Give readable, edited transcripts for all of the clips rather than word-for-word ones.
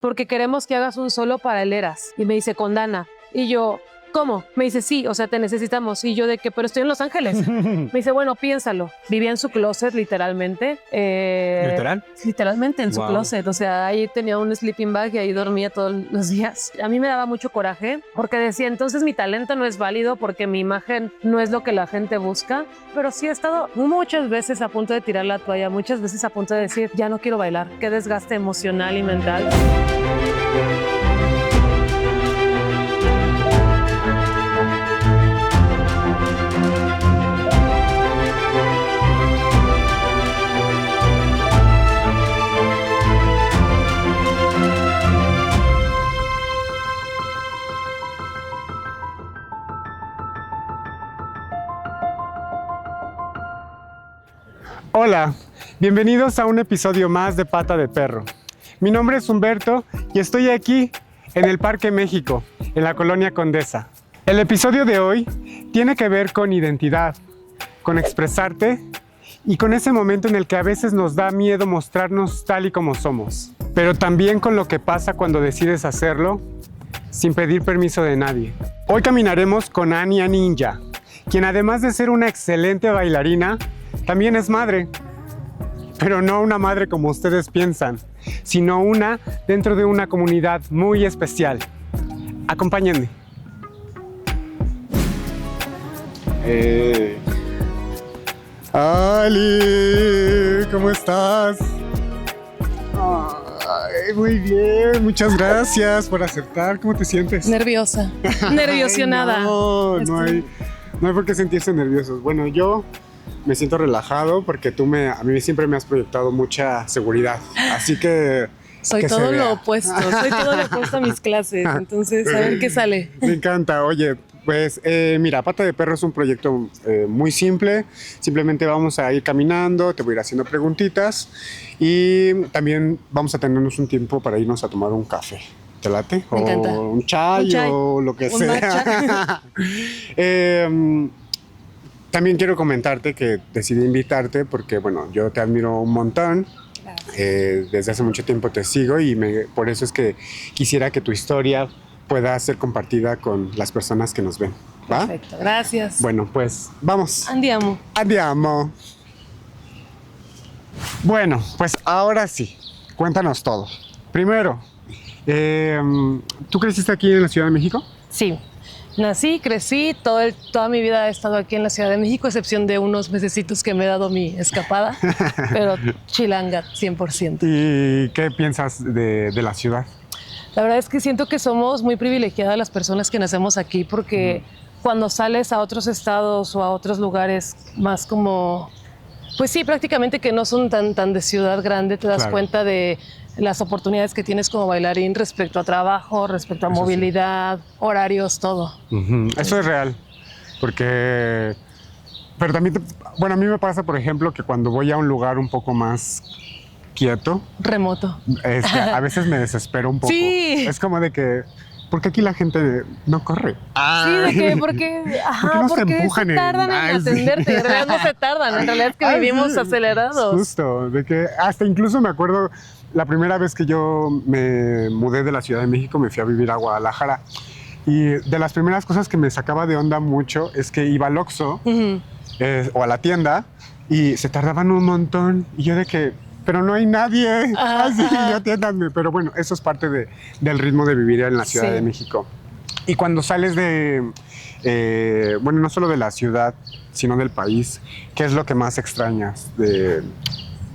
porque queremos que hagas un solo para el Eras. Y me dice, con Dana. Y yo, ¿cómo? Me dice, sí, o sea, te necesitamos. Y yo de que, pero estoy en Los Ángeles. Me dice, bueno, piénsalo. Vivía en su closet, literalmente. ¿Literal? Literalmente en su closet. O sea, ahí tenía un sleeping bag y ahí dormía todos los días. A mí me daba mucho coraje porque decía, entonces mi talento no es válido porque mi imagen no es lo que la gente busca. Pero sí he estado muchas veces a punto de tirar la toalla, muchas veces a punto de decir, ya no quiero bailar. Qué desgaste emocional y mental. Hola, bienvenidos a un episodio más de Pata de Perro. Mi nombre es Humberto y estoy aquí en el Parque México, en la Colonia Condesa. El episodio de hoy tiene que ver con identidad, con expresarte y con ese momento en el que a veces nos da miedo mostrarnos tal y como somos, pero también con lo que pasa cuando decides hacerlo sin pedir permiso de nadie. Hoy caminaremos con Ania Ninja, quien además de ser una excelente bailarina, también es madre, pero no una madre como ustedes piensan, sino una dentro de una comunidad muy especial. Acompáñenme. Ali, ¿cómo estás? Ay, muy bien, muchas gracias por aceptar. ¿Cómo te sientes? Nerviosa, nerviosionada. Ay, no hay por qué sentirse nerviosos. Bueno, yo me siento relajado porque a mí siempre me has proyectado mucha seguridad, así que soy todo lo opuesto, a mis clases, entonces a ver qué sale. Me encanta. Oye, pues mira, Pata de Perro es un proyecto muy simple. Simplemente vamos a ir caminando, te voy a ir haciendo preguntitas y también vamos a tenernos un tiempo para irnos a tomar un café. ¿Te late? Me encanta. O un chai o lo que sea. También quiero comentarte que decidí invitarte porque, bueno, yo te admiro un montón. Desde hace mucho tiempo te sigo y por eso es que quisiera que tu historia pueda ser compartida con las personas que nos ven. ¿Va? Perfecto, gracias. Bueno, pues vamos. Andiamo. Andiamo. Bueno, pues ahora sí, cuéntanos todo. Primero, ¿tú creciste aquí en la Ciudad de México? Sí. Nací, crecí, toda mi vida he estado aquí en la Ciudad de México, a excepción de unos mesecitos que me he dado mi escapada, pero chilanga 100%. ¿Y qué piensas de la ciudad? La verdad es que siento que somos muy privilegiadas las personas que nacemos aquí porque cuando sales a otros estados o a otros lugares más como, pues sí, prácticamente que no son tan de ciudad grande, te das cuenta de las oportunidades que tienes como bailarín respecto a trabajo, respecto a movilidad, horarios, todo. Eso es real, porque... Pero también, a mí me pasa, por ejemplo, que cuando voy a un lugar un poco más quieto... Remoto. A veces me desespero un poco. Sí. Es como de que... ¿Por qué aquí la gente no corre? Sí, de que, porque no se empujan se tardan en atenderte. En realidad no se tardan, en realidad es que vivimos acelerados. Justo, de que hasta incluso me acuerdo la primera vez que yo me mudé de la Ciudad de México, me fui a vivir a Guadalajara. Y de las primeras cosas que me sacaba de onda mucho es que iba al Oxxo o a la tienda y se tardaban un montón. Y yo de que... pero no hay nadie. Sí, ya atiéndanme. Pero bueno, eso es parte del ritmo de vivir en la Ciudad de México. Y cuando sales no solo de la ciudad, sino del país, ¿qué es lo que más extrañas de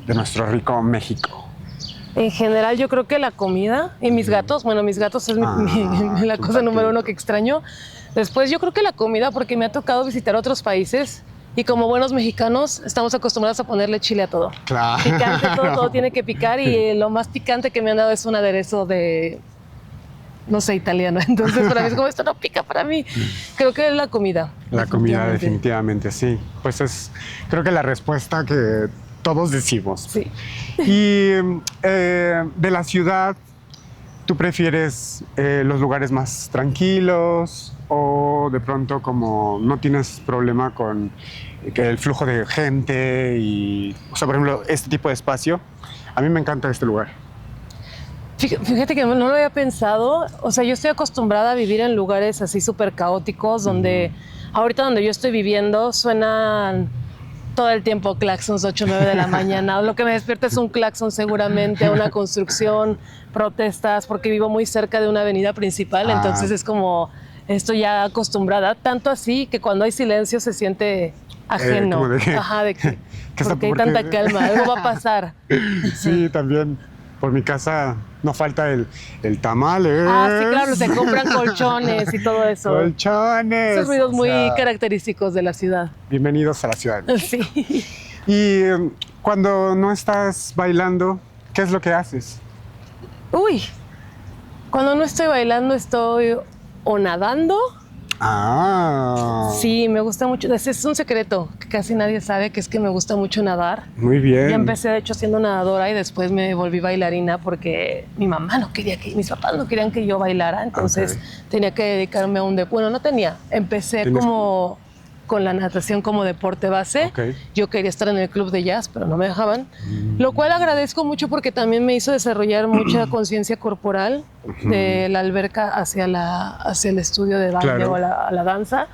nuestro rico México? En general yo creo que la comida y mis gatos, mis gatos es la cosa número uno que extraño. Después yo creo que la comida, porque me ha tocado visitar otros países. Y como buenos mexicanos, estamos acostumbrados a ponerle chile a todo. Claro. Picante, todo tiene que picar. Y lo más picante que me han dado es un aderezo de, no sé, italiano. Entonces, para mí es como, esto no pica para mí. Creo que es la comida. La comida, definitivamente, sí. Pues creo que la respuesta que todos decimos. Sí. Y de la ciudad, ¿tú prefieres los lugares más tranquilos o de pronto como no tienes problema con el flujo de gente y, o sea, por ejemplo, este tipo de espacio? A mí me encanta este lugar. Fíjate que no lo había pensado. O sea, yo estoy acostumbrada a vivir en lugares así súper caóticos, donde ahorita donde yo estoy viviendo suenan todo el tiempo claxons 8 o 9 de la mañana. Lo que me despierta es un claxon seguramente, una construcción, protestas, porque vivo muy cerca de una avenida principal, entonces es como estoy ya acostumbrada, tanto así que cuando hay silencio se siente ajeno. Como de que, Ajá, de que porque hay porque- tanta calma, algo va a pasar. Sí, también por mi casa no falta el tamales. Ah, sí, claro, se compran colchones y todo eso. Colchones. Esos ruidos O muy sea, característicos de la ciudad. bienvenidos a la ciudad. Sí. Y cuando no estás bailando, ¿qué es lo que haces? Uy, cuando no estoy bailando estoy o nadando. Ah. Sí, me gusta mucho. Ese es un secreto que casi nadie sabe, que es que me gusta mucho nadar. Muy bien. Ya empecé, de hecho, siendo nadadora y después me volví bailarina porque mi mamá no quería mis papás no querían que yo bailara, entonces tenía que dedicarme a un deporte. Bueno, no tenía. Empecé como con la natación como deporte base. Ok. Yo quería estar en el club de jazz, pero no me dejaban. Lo cual agradezco mucho porque también me hizo desarrollar mucha conciencia corporal de la alberca hacia el estudio de baile Claro. o a la danza.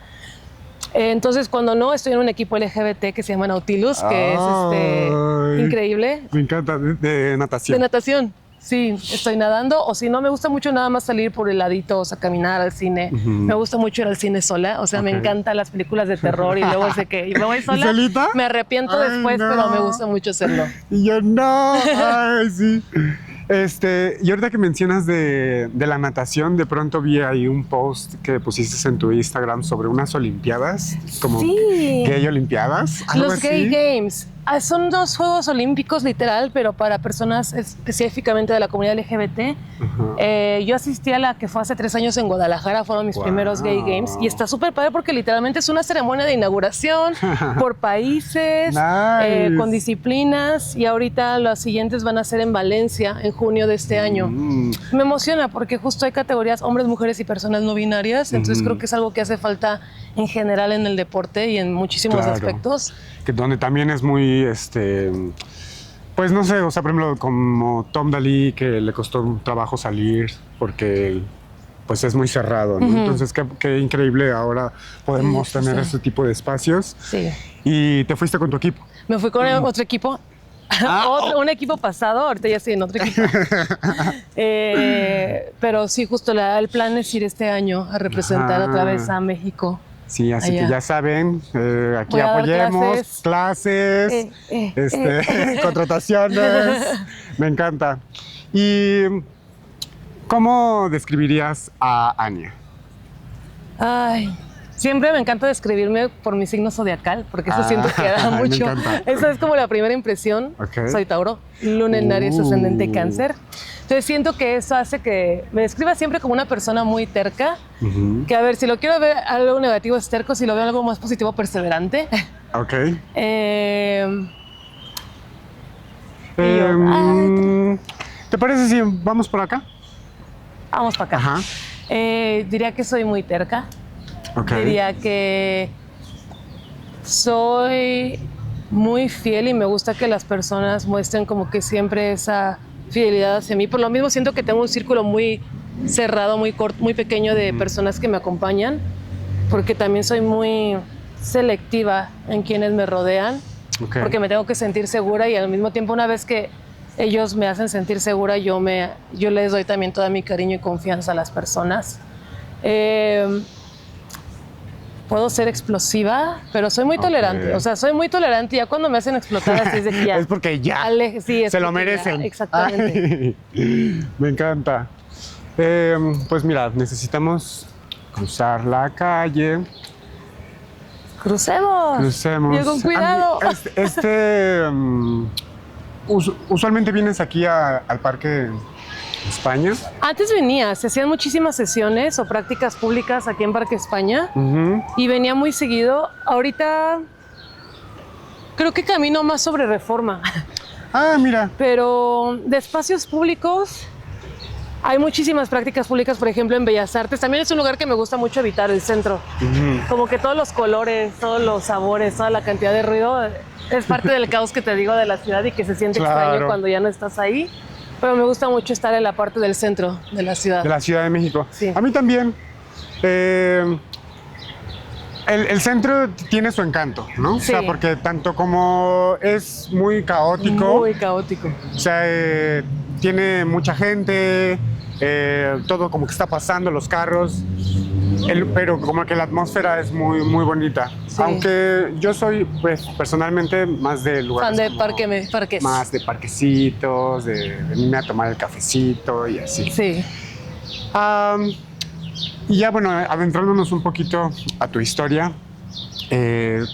Entonces, cuando no, estoy en un equipo LGBT que se llama Nautilus, que Ay. es increíble. Me encanta, de natación. De natación, sí, estoy nadando. O si no, me gusta mucho nada más salir por el ladito, o sea, caminar al cine. Me gusta mucho ir al cine sola, o sea, me Ok. encantan las películas de terror y luego sé que me voy sola. solita? Me arrepiento Ay, después, no. pero me gusta mucho hacerlo. Y yo no, ay, sí. Y ahorita que mencionas de la natación, de pronto vi ahí un post que pusiste en tu Instagram sobre unas olimpiadas, como Sí. gay olimpiadas, algo Los Gay así. Games. Son 2 Juegos Olímpicos, literal, pero para personas específicamente de la comunidad LGBT. Yo asistí a la que fue hace 3 años en Guadalajara, fueron mis primeros Gay Games. Y está súper padre porque literalmente es una ceremonia de inauguración por países, Nice. con disciplinas. Y ahorita los siguientes van a ser en Valencia, en junio de este año. Me emociona porque justo hay categorías hombres, mujeres y personas no binarias. Entonces creo que es algo que hace falta en general en el deporte y en muchísimos Claro. aspectos. Que donde también es muy, pues no sé, o sea, por ejemplo, como Tom Dalí, que le costó un trabajo salir porque pues es muy cerrado, ¿no? Entonces, qué increíble ahora podemos Sí, tener sí. este tipo de espacios. Sí. Y te fuiste con tu equipo. Me fui con otro equipo. Un equipo pasado, ahorita ya estoy en otro equipo. Pero sí, justo el plan es ir este año a representar otra vez a México. Sí, así Allá. que ya saben, aquí Voy a dar apoyemos, clases, contrataciones, me encanta. ¿Y cómo describirías a Ania? Ay, siempre me encanta describirme por mi signo zodiacal, porque eso siento que da me mucho. encanta. Esa es como la primera impresión. Ok. Soy Tauro, Luna en Aries, ascendente Cáncer. Entonces siento que eso hace que me describa siempre como una persona muy terca, que a ver, si lo quiero ver algo negativo es terco, si lo veo algo más positivo, perseverante. Ok. ¿Te parece si vamos por acá? Vamos para acá. Ajá. Diría que soy muy terca. Ok. Diría que soy muy fiel y me gusta que las personas muestren como que siempre esa fidelidad hacia mí. Por lo mismo siento que tengo un círculo muy cerrado, muy corto, muy pequeño de personas que me acompañan, porque también soy muy selectiva en quienes me rodean, Ok. porque me tengo que sentir segura y al mismo tiempo una vez que ellos me hacen sentir segura, yo les doy también toda mi cariño y confianza a las personas. Puedo ser explosiva, pero soy muy tolerante. O sea, soy muy tolerante y ya cuando me hacen explotar así es de que ya... Es porque ya sí, es se lo porque ya, merecen. exactamente. Ay, me encanta. Pues mira, necesitamos cruzar la calle. Crucemos. Crucemos. Y con cuidado. Usualmente vienes aquí al Parque España. Antes venía, se hacían muchísimas sesiones o prácticas públicas aquí en Parque España y venía muy seguido. Ahorita creo que camino más sobre Reforma, Ah, mira. pero de espacios públicos hay muchísimas prácticas públicas, por ejemplo en Bellas Artes. También es un lugar que me gusta mucho evitar, el centro. Como que todos los colores, todos los sabores, toda la cantidad de ruido es parte del caos que te digo de la ciudad y que se siente Claro. extraño cuando ya no estás ahí. Pero me gusta mucho estar en la parte del centro de la ciudad. De la Ciudad de México. Sí. A mí también. El centro tiene su encanto, ¿no? Sí. O sea, porque tanto como es muy caótico. Muy caótico. O sea, tiene mucha gente, todo como que está pasando, los carros. Pero como que la atmósfera es muy, muy bonita. Sí. Aunque yo soy, pues, personalmente más de lugares Fan de como parques. más de parquecitos, de irme a tomar el cafecito y así. Sí. Y ya, bueno, adentrándonos un poquito a tu historia,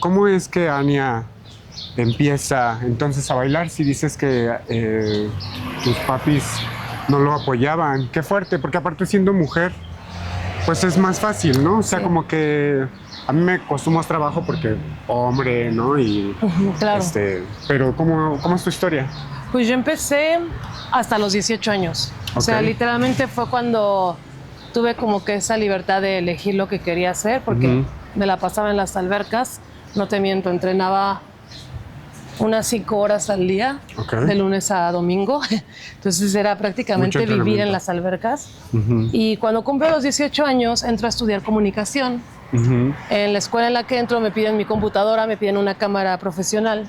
¿cómo es que Ania empieza entonces a bailar si dices que tus papis no lo apoyaban? Qué fuerte, porque aparte siendo mujer, pues es más fácil, ¿no? O sea, Sí. como que a mí me costó más trabajo porque hombre, ¿no? Y, Claro. pero ¿cómo es tu historia? Pues yo empecé hasta los 18 años. O sea, Ok. literalmente fue cuando tuve como que esa libertad de elegir lo que quería hacer, porque Ujú. me la pasaba en las albercas, no te miento, entrenaba unas 5 horas al día, Ok. de lunes a domingo. Entonces era prácticamente Mucho vivir entrenamiento. en las albercas. Ujú, Y cuando cumplo los 18 años, entro a estudiar comunicación. ujú. En la escuela en la que entro me piden mi computadora, me piden una cámara profesional.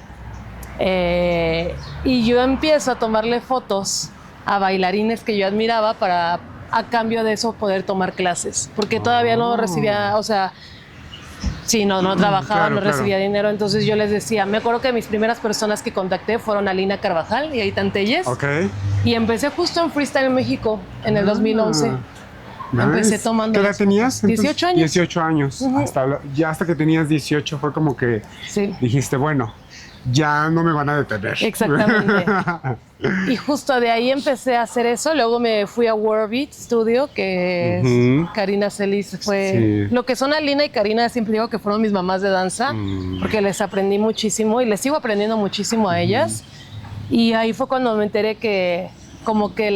Y yo empiezo a tomarle fotos a bailarines que yo admiraba para, a cambio de eso, poder tomar clases. Porque todavía no recibía, o sea, sí, no trabajaba, Claro, no claro. recibía dinero. Entonces yo les decía, me acuerdo que mis primeras personas que contacté fueron Alina Carvajal y Aitan Telles. Ok. Y empecé justo en Freestyle en México en el 2011. Nice. Empecé tomando ¿Qué edad las tenías? fotos. 18 años. 18 años. Ujú. Ya hasta que tenías 18 fue como que Sí. dijiste, bueno, ya no me van a detener. Exactamente. Y justo de ahí empecé a hacer eso. Luego me fui a Warbeat Studio, que Ujú. es Karina Celis. Fue Sí. lo que son Alina y Karina, siempre digo que fueron mis mamás de danza, porque les aprendí muchísimo y les sigo aprendiendo muchísimo a ellas. Y ahí fue cuando me enteré que como que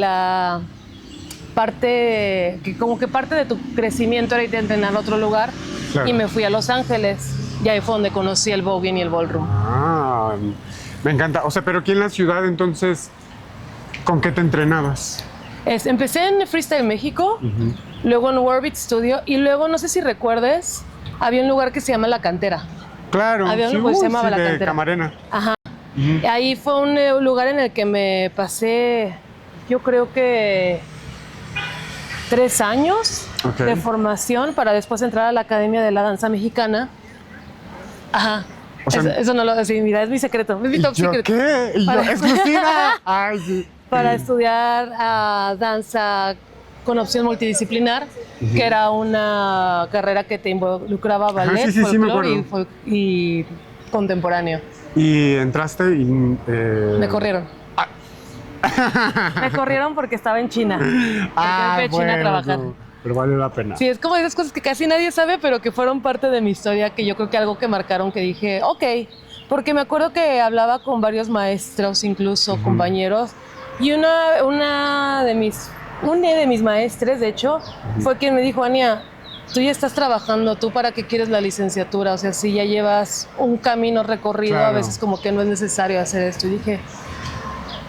parte de tu crecimiento era ir a entrenar a otro lugar. Claro. Y me fui a Los Ángeles. Y ahí fue donde conocí el voguing y el ballroom. Ah, me encanta. O sea, pero aquí en la ciudad, entonces, ¿con qué te entrenabas? Empecé en Freestyle México, luego en Warbeat Studio y luego, no sé si recuerdes, había un lugar que se llama La Cantera. Claro, Había un sí, lugar que se llamaba La de Cantera. Camarena. Ajá. Ahí fue un lugar en el que me pasé, yo creo que 3 años Ok. de formación para después entrar a la Academia de la Danza Mexicana. Ajá. O sea, eso no lo decía, mira, es mi secreto, es mi top ¿Yo secret. qué? ¿Y yo, Para- exclusiva? Ay, sí. Para estudiar danza con opción multidisciplinar, que era una carrera que te involucraba ballet, sí, sí, me folclore acuerdo. y contemporáneo. Y entraste y... Me corrieron. Me corrieron porque estaba en China. Porque me fui a China a trabajar. pero vale la pena. Sí, es como esas cosas que casi nadie sabe, pero que fueron parte de mi historia, que yo creo que algo que marcaron, que dije, ok, porque me acuerdo que hablaba con varios maestros, incluso compañeros, y una de mis maestres, de hecho, fue quien me dijo, Ania, tú ya estás trabajando, ¿tú para qué quieres la licenciatura? O sea, si ya llevas un camino recorrido, Claro. a veces como que no es necesario hacer esto. Y dije,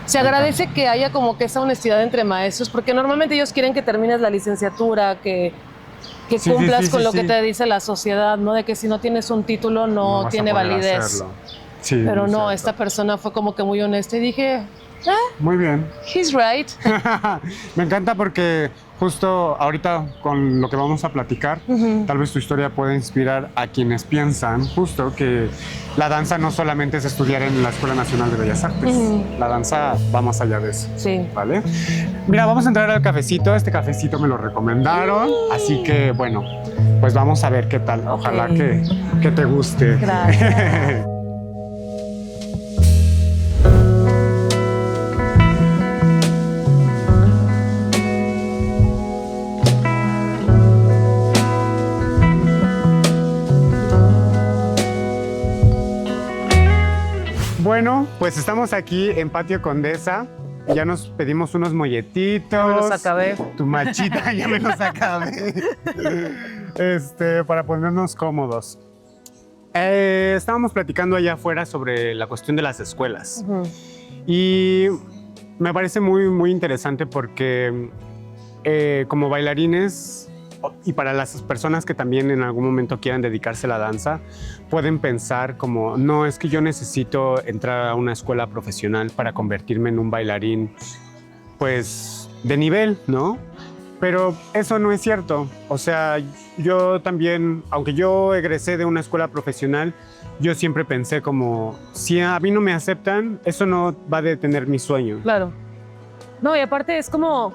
se agradece que haya como que esa honestidad entre maestros, porque normalmente ellos quieren que termines la licenciatura, que Sí, cumplas sí, con sí, lo sí. que te dice la sociedad, ¿no? De que si no tienes un título no vas a tiene poder validez. hacerlo. Sí, Pero muy no, cierto. esta persona fue como que muy honesta y dije, Muy bien. he's right. Me encanta porque justo ahorita con lo que vamos a platicar, tal vez tu historia pueda inspirar a quienes piensan justo que la danza no solamente es estudiar en la Escuela Nacional de Bellas Artes. La danza va más allá de eso. Sí. ¿Vale? Mira, vamos a entrar al cafecito. Este cafecito me lo recomendaron. Así que, bueno, pues vamos a ver qué tal. Ojalá Ok. que te guste. Gracias. Bueno, pues estamos aquí en Patio Condesa. Ya nos pedimos unos molletitos. Ya me los acabé. Tu machita, ya me los acabé. Para ponernos cómodos. Estábamos platicando allá afuera sobre la cuestión de las escuelas. Y me parece muy, muy interesante porque como bailarines y para las personas que también en algún momento quieran dedicarse a la danza, pueden pensar como, no, es que yo necesito entrar a una escuela profesional para convertirme en un bailarín, pues, de nivel, ¿no? Pero eso no es cierto. O sea, yo también, aunque yo egresé de una escuela profesional, yo siempre pensé como, si a mí no me aceptan, eso no va a detener mi sueño. Claro. No, y aparte es como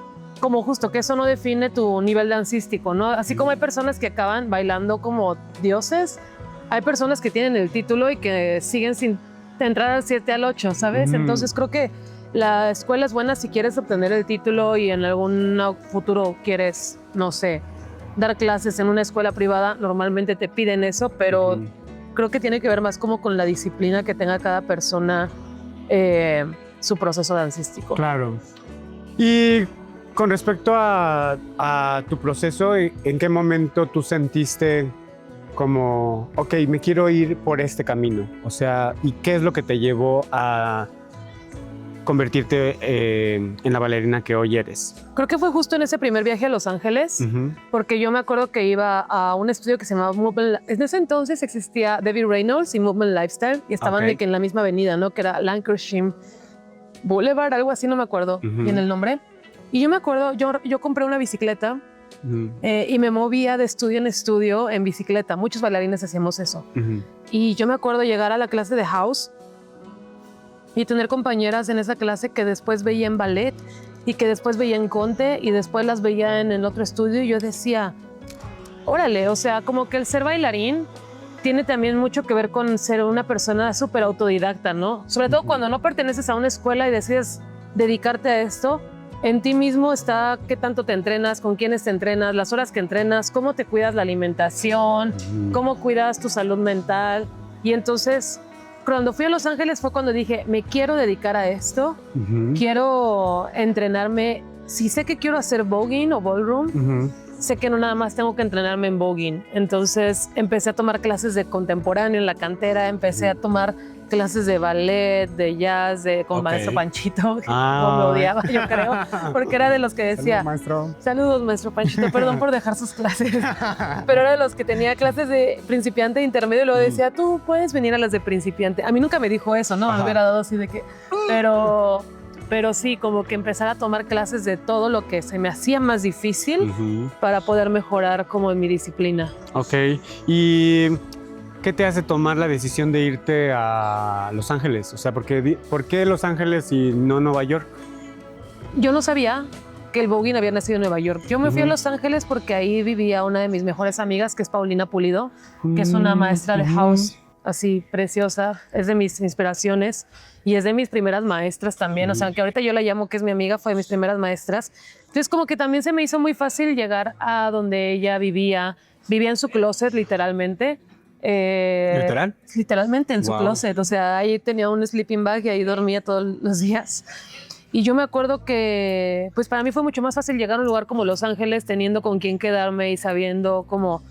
justo que eso no define tu nivel dancístico, ¿no? Así como hay personas que acaban bailando como dioses, hay personas que tienen el título y que siguen sin entrar al 7 al 8, ¿sabes? Entonces creo que la escuela es buena si quieres obtener el título y en algún futuro quieres, no sé, dar clases en una escuela privada, normalmente te piden eso, pero creo que tiene que ver más como con la disciplina que tenga cada persona su proceso dancístico. Claro. Y con respecto a tu proceso, ¿en qué momento tú sentiste como, ok, me quiero ir por este camino? O sea, ¿y qué es lo que te llevó a convertirte en la bailarina que hoy eres? Creo que fue justo en ese primer viaje a Los Ángeles, porque yo me acuerdo que iba a un estudio que se llamaba Movement. En ese entonces existía Debbie Reynolds y Movement Lifestyle, y estaban de que en la misma avenida, ¿no? Que era Lancashire Boulevard, algo así, no me acuerdo bien el nombre. Y yo me acuerdo, yo compré una bicicleta y me movía de estudio en estudio en bicicleta. Muchos bailarines hacíamos eso. Y yo me acuerdo llegar a la clase de house y tener compañeras en esa clase que después veía en ballet y que después veía en Conte y después las veía en el otro estudio, y yo decía, órale, o sea, como que el ser bailarín tiene también mucho que ver con ser una persona súper autodidacta, ¿no? Sobre todo cuando no perteneces a una escuela y decides dedicarte a esto, en ti mismo está qué tanto te entrenas, con quiénes te entrenas, las horas que entrenas, cómo te cuidas la alimentación, cómo cuidas tu salud mental. Y entonces, cuando fui a Los Ángeles fue cuando dije, me quiero dedicar a esto, quiero entrenarme. Si sé que quiero hacer voguing o ballroom, sé que no nada más tengo que entrenarme en voguing. Entonces empecé a tomar clases de contemporáneo en la cantera, empecé a tomar clases de ballet, de jazz, con maestro Panchito, que no me odiaba, yo creo, porque era de los que decía, saludos maestro Panchito, perdón por dejar sus clases, pero era de los que tenía clases de principiante e intermedio, y luego decía, tú puedes venir a las de principiante. A mí nunca me dijo eso, ¿no? Me hubiera dado así de que, pero sí, como que empezar a tomar clases de todo lo que se me hacía más difícil para poder mejorar como en mi disciplina. Ok, y ¿qué te hace tomar la decisión de irte a Los Ángeles? O sea, ¿por qué Los Ángeles y no Nueva York? Yo no sabía que el voguing había nacido en Nueva York. Yo me fui a Los Ángeles porque ahí vivía una de mis mejores amigas, que es Paulina Pulido, que es una maestra de house así preciosa, es de mis inspiraciones y es de mis primeras maestras también. O sea, que ahorita yo la llamo que es mi amiga, fue de mis primeras maestras. Entonces, como que también se me hizo muy fácil llegar a donde ella vivía en su closet, literalmente. ¿Literal? Literalmente en su closet. O sea, ahí tenía un sleeping bag y ahí dormía todos los días. Y yo me acuerdo que, pues para mí fue mucho más fácil llegar a un lugar como Los Ángeles, teniendo con quién quedarme y sabiendo cómo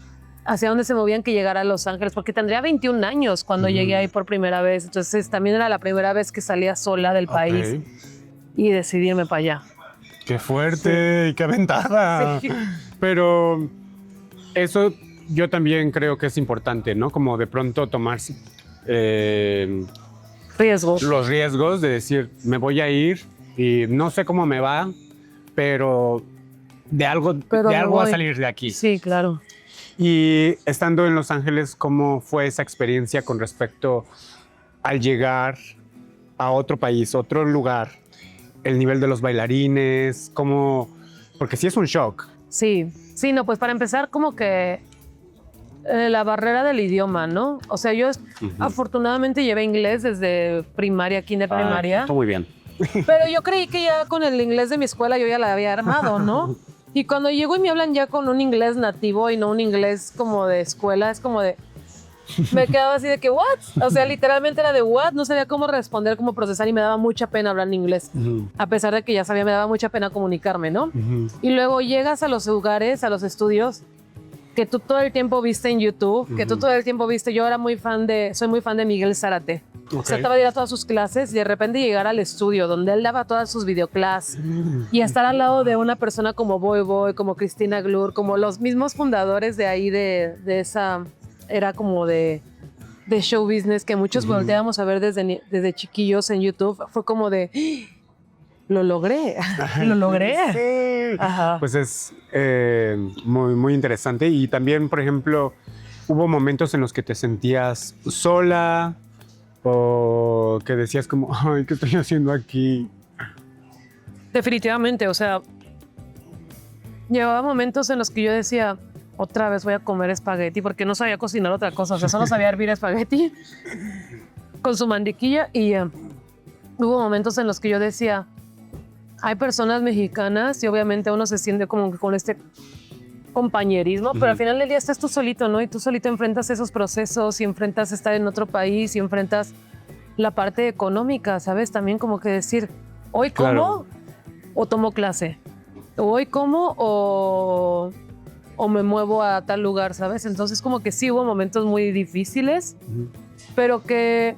hacia dónde se movían, que llegar a Los Ángeles, porque tendría 21 años cuando llegué ahí por primera vez. Entonces también era la primera vez que salía sola del país y decidí irme para allá. ¡Qué fuerte y qué aventada! Sí. Pero eso yo también creo que es importante, ¿no? Como de pronto tomar riesgos. Los riesgos de decir, me voy a ir y no sé cómo me va, pero de algo va a salir de aquí. Sí, claro. Y estando en Los Ángeles, ¿cómo fue esa experiencia con respecto al llegar a otro país, otro lugar? El nivel de los bailarines, ¿cómo? Porque sí es un shock. Sí, no, pues para empezar como que la barrera del idioma, ¿no? O sea, yo afortunadamente llevé inglés desde primaria, primaria. Está muy bien. Pero yo creí que ya con el inglés de mi escuela yo ya la había armado, ¿no? Y cuando llego y me hablan ya con un inglés nativo y no un inglés como de escuela, es como de... Me quedaba así de que, ¿what? O sea, literalmente era de, ¿what? No sabía cómo responder, cómo procesar y me daba mucha pena hablar en inglés. A pesar de que ya sabía, me daba mucha pena comunicarme, ¿no? Y luego llegas a los lugares, a los estudios, que tú todo el tiempo viste en YouTube, que tú todo el tiempo viste. Yo soy muy fan de Miguel Zárate. O sea, estaba a ir a todas sus clases y de repente llegar al estudio donde él daba todas sus videoclases y estar al lado de una persona como Boy Boy, como Cristina Glur, como los mismos fundadores de ahí de esa era como de show business que muchos volteábamos a ver desde chiquillos en YouTube. Fue como de... Lo logré, lo logré. Sí. Ajá. Pues es muy, muy interesante. Y también, por ejemplo, hubo momentos en los que te sentías sola o que decías como, ay, ¿qué estoy haciendo aquí? Definitivamente, o sea, llevaba momentos en los que yo decía, otra vez voy a comer espagueti, porque no sabía cocinar otra cosa, o sea, solo sabía hervir espagueti con su mantequilla y hubo momentos en los que yo decía, hay personas mexicanas y obviamente uno se siente como con este compañerismo, pero al final del día estás tú solito, ¿no? Y tú solito enfrentas esos procesos y enfrentas estar en otro país y enfrentas la parte económica, ¿sabes? También como que decir, hoy como Claro. o tomo clase, hoy como o me muevo a tal lugar, ¿sabes? Entonces como que sí hubo momentos muy difíciles, pero que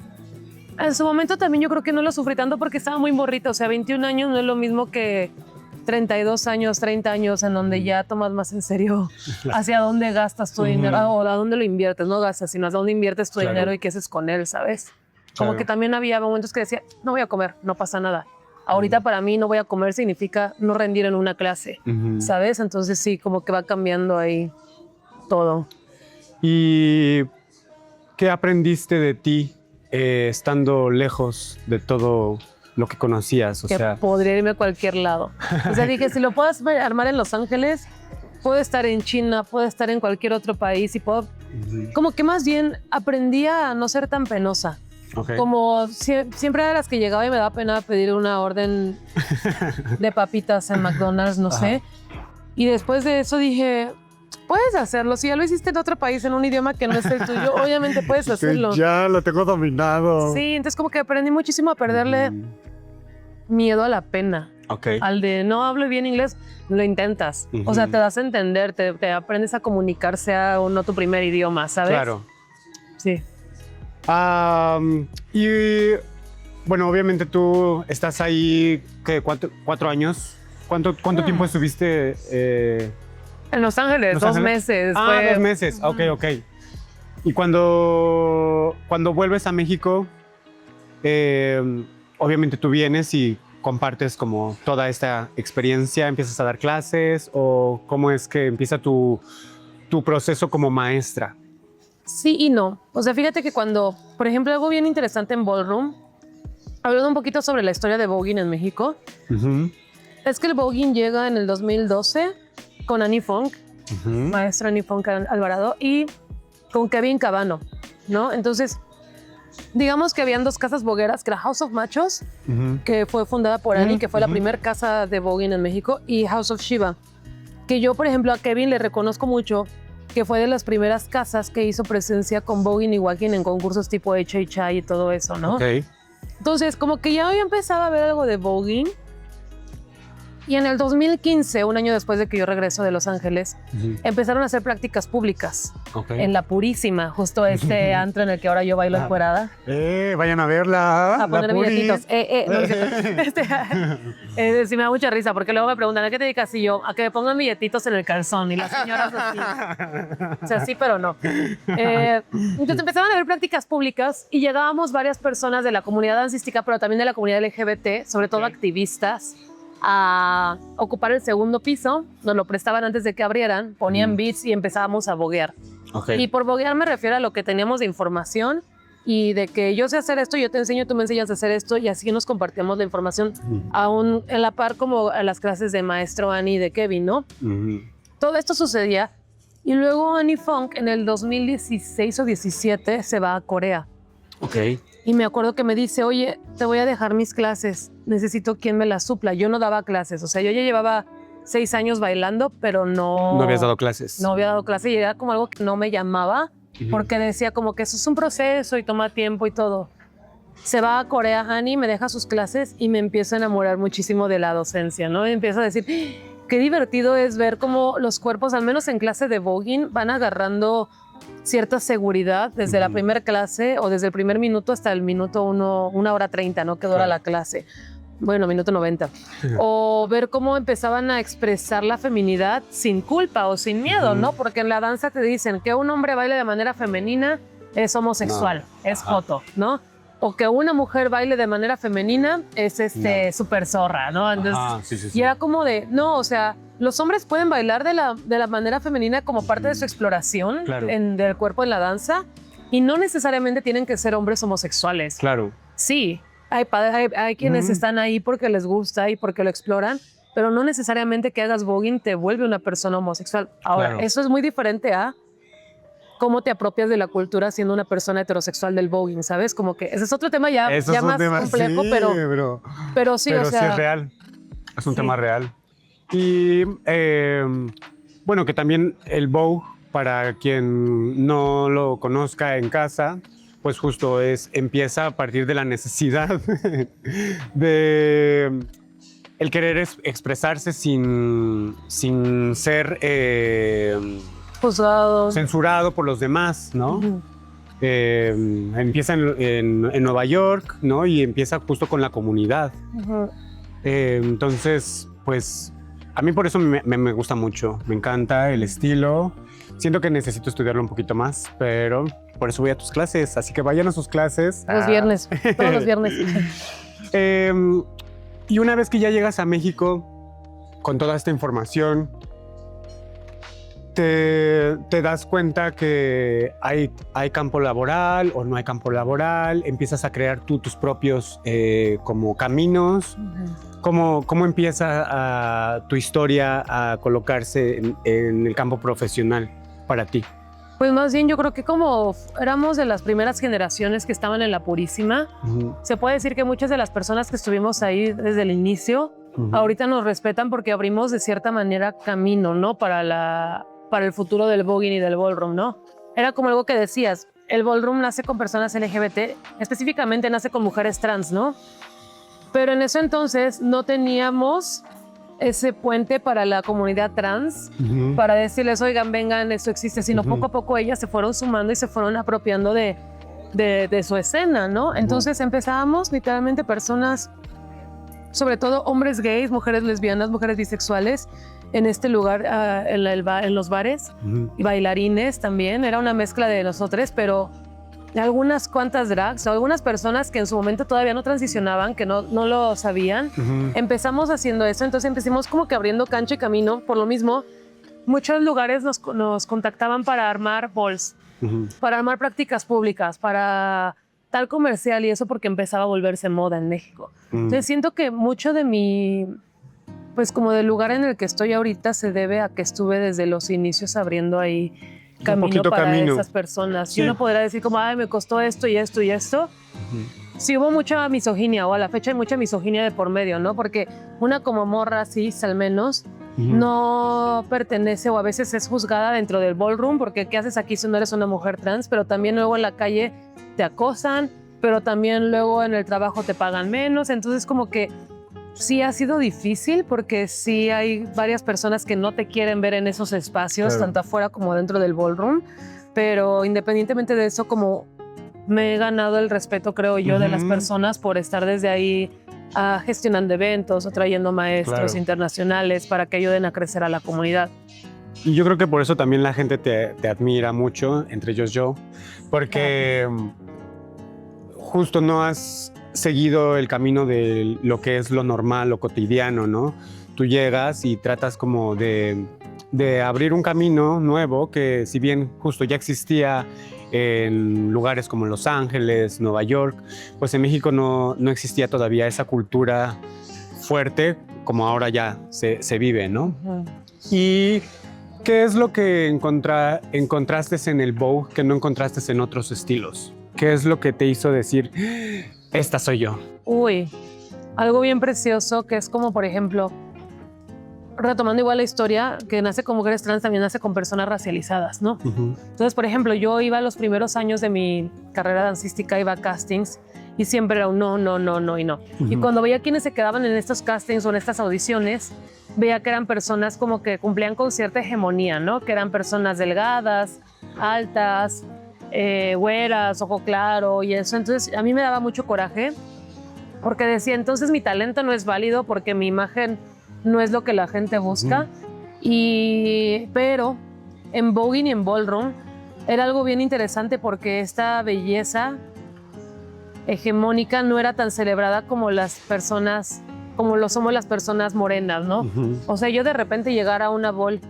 en su momento también yo creo que no lo sufrí tanto porque estaba muy morrita, o sea, 21 años no es lo mismo que 32 años, 30 años, en donde ya tomas más en serio hacia dónde gastas tu dinero o a dónde lo inviertes, no gastas, sino a dónde inviertes tu dinero y qué haces con él, ¿sabes? Como que también había momentos que decía, no voy a comer, no pasa nada. Ahorita para mí no voy a comer significa no rendir en una clase, ¿sabes? Entonces sí, como que va cambiando ahí todo. ¿Y qué aprendiste de ti estando lejos de todo lo que conocías? O Que sea, podría irme a cualquier lado. O sea, dije, si lo puedo armar en Los Ángeles, puedo estar en China, puedo estar en cualquier otro país y puedo... Como que más bien aprendí a no ser tan penosa. okay. Como siempre era de las que llegaba y me daba pena pedir una orden de papitas en McDonald's, no sé. Y después de eso dije, puedes hacerlo. Si ya lo hiciste en otro país, en un idioma que no es el tuyo, obviamente puedes hacerlo. Ya lo tengo dominado. Sí, entonces como que aprendí muchísimo a perderle miedo a la pena. Okay. Al de no hablo bien inglés, lo intentas. O sea, te das a entender, te aprendes a comunicar, sea o no tu primer idioma, ¿sabes? Claro. Sí. Y bueno, obviamente tú estás ahí, ¿qué? ¿4 años? ¿Cuánto tiempo estuviste? En Los Ángeles, ¿Los 2 Ángeles? meses. Ah, fue... 2 meses. Ok. Y cuando vuelves a México, obviamente tú vienes y compartes como toda esta experiencia, empiezas a dar clases o cómo es que empieza tu proceso como maestra. Sí y no. O sea, fíjate que cuando, por ejemplo, algo bien interesante en Ballroom, hablando un poquito sobre la historia de voguing en México, es que el voguing llega en el 2012 con Annie Funk, maestra Annie Funk Alvarado, y con Kevin Cabano, ¿no? Entonces, digamos que habían 2 casas vogueras, que era House of Machos, que fue fundada por Annie, que fue la primera casa de voguing en México, y House of Shiva, que yo, por ejemplo, a Kevin le reconozco mucho que fue de las primeras casas que hizo presencia con voguing y walking en concursos tipo HHI y todo eso, ¿no? Okay. Entonces, como que ya había empezado a ver algo de voguing. Y en el 2015, un año después de que yo regreso de Los Ángeles, empezaron a hacer prácticas públicas en La Purísima, justo este antro en el que ahora yo bailo encuerada. Vayan a verla. A poner billetitos. Sí me da mucha risa porque luego me preguntan, ¿a qué te dedicas? Y yo, a que me pongan billetitos en el calzón. Y las señoras así. O sea, sí, pero no. Entonces empezaron a haber prácticas públicas y llegábamos varias personas de la comunidad dancística, pero también de la comunidad LGBT, sobre todo activistas, a ocupar el segundo piso. Nos lo prestaban antes de que abrieran, ponían beats y empezábamos a voguear. Y por voguear me refiero a lo que teníamos de información y de que yo sé hacer esto, yo te enseño, tú me enseñas a hacer esto y así nos compartíamos la información aún en la par como a las clases de maestro Annie y de Kevin, ¿no? Todo esto sucedía y luego Annie Funk en el 2016 o 17 se va a Corea. Y me acuerdo que me dice, oye, te voy a dejar mis clases, necesito quien me las supla. Yo no daba clases, o sea, yo ya llevaba 6 años bailando, pero no... No habías dado clases. No había dado clases y era como algo que no me llamaba, porque decía como que eso es un proceso y toma tiempo y todo. Se va a Corea, Annie, me deja sus clases y me empiezo a enamorar muchísimo de la docencia, ¿no? Y empiezo a decir, qué divertido es ver cómo los cuerpos, al menos en clase de voguing, van agarrando cierta seguridad desde la primera clase o desde el primer minuto hasta el minuto 1:30, ¿no? Que dura la clase. Bueno, minuto 90. O ver cómo empezaban a expresar la feminidad sin culpa o sin miedo, ¿no? Porque en la danza te dicen que un hombre baile de manera femenina es homosexual, es joto, ¿no? O que una mujer baile de manera femenina es súper zorra, ¿no? Entonces, y era como de, no, o sea, los hombres pueden bailar de la manera femenina como parte de su exploración del cuerpo en la danza y no necesariamente tienen que ser hombres homosexuales. Claro. Sí, hay quienes están ahí porque les gusta y porque lo exploran, pero no necesariamente que hagas voguing te vuelve una persona homosexual. Ahora, eso es muy diferente a cómo te apropias de la cultura siendo una persona heterosexual del voguing, ¿sabes? Como que ese es otro tema ya más complejo, pero sí, o sea... sí es real, es un tema real. Y bueno, que también el Vogue, para quien no lo conozca en casa, pues justo empieza a partir de la necesidad de el querer expresarse sin ser juzgado, censurado por los demás, ¿no? Empieza en Nueva York, ¿no? Y empieza justo con la comunidad. Entonces, pues a mí por eso me gusta mucho, me encanta el estilo. Siento que necesito estudiarlo un poquito más, pero por eso voy a tus clases, así que vayan a sus clases. Los viernes, todos los viernes. Y una vez que ya llegas a México con toda esta información, te das cuenta que hay campo laboral o no hay campo laboral, empiezas a crear tú tus propios como caminos. ¿Cómo empieza tu historia a colocarse en el campo profesional para ti? Pues más bien yo creo que como éramos de las primeras generaciones que estaban en la Purísima, se puede decir que muchas de las personas que estuvimos ahí desde el inicio, ahorita nos respetan porque abrimos de cierta manera camino, ¿no? Para el futuro del voguing y del ballroom, ¿no? Era como algo que decías, el ballroom nace con personas LGBT, específicamente nace con mujeres trans, ¿no? Pero en eso entonces no teníamos ese puente para la comunidad trans, para decirles, oigan, vengan, esto existe, sino poco a poco ellas se fueron sumando y se fueron apropiando de su escena, ¿no? Entonces empezábamos literalmente personas, sobre todo hombres gays, mujeres lesbianas, mujeres bisexuales, en este lugar, en los bares, y bailarines también, era una mezcla de nosotros, pero algunas cuantas drags o algunas personas que en su momento todavía no transicionaban, que no lo sabían, empezamos haciendo eso, entonces empezamos como que abriendo cancha y camino. Por lo mismo, muchos lugares nos contactaban para armar balls, para armar prácticas públicas, para tal comercial y eso porque empezaba a volverse moda en México. Entonces siento que mucho de mi, pues como del lugar en el que estoy ahorita se debe a que estuve desde los inicios abriendo ahí camino para esas personas. Sí. Y uno podrá decir como, ay, me costó esto y esto y esto. Sí hubo mucha misoginia, o a la fecha hay mucha misoginia de por medio, ¿no? Porque una como morra cis, al menos, no pertenece o a veces es juzgada dentro del ballroom, porque ¿qué haces aquí si no eres una mujer trans? Pero también luego en la calle te acosan, pero también luego en el trabajo te pagan menos. Entonces como que sí ha sido difícil porque sí hay varias personas que no te quieren ver en esos espacios, tanto afuera como dentro del ballroom, pero independientemente de eso, como me he ganado el respeto, creo yo, de las personas por estar desde ahí gestionando eventos o trayendo maestros internacionales para que ayuden a crecer a la comunidad. Y yo creo que por eso también la gente te admira mucho, entre ellos yo, porque justo no has seguido el camino de lo que es lo normal, lo cotidiano, ¿no? Tú llegas y tratas como de abrir un camino nuevo que, si bien justo ya existía en lugares como Los Ángeles, Nueva York, pues en México no existía todavía esa cultura fuerte como ahora ya se vive, ¿no? ¿Y qué es lo que encontraste en el Vogue que no encontraste en otros estilos? ¿Qué es lo que te hizo decir, esta soy yo? Uy, algo bien precioso que es como, por ejemplo, retomando igual la historia, que nace con mujeres trans, también nace con personas racializadas, ¿no? Entonces, por ejemplo, yo iba los primeros años de mi carrera dancística, iba a castings y siempre era un no, no, no, no y no. Y cuando veía quienes se quedaban en estos castings o en estas audiciones, veía que eran personas como que cumplían con cierta hegemonía, ¿no? Que eran personas delgadas, altas, güeras, ojo claro y eso. Entonces a mí me daba mucho coraje porque decía, entonces mi talento no es válido porque mi imagen no es lo que la gente busca. Pero en voguing y en ballroom era algo bien interesante porque esta belleza hegemónica no era tan celebrada como las personas, como lo somos las personas morenas, ¿no? O sea, yo de repente llegar a una ball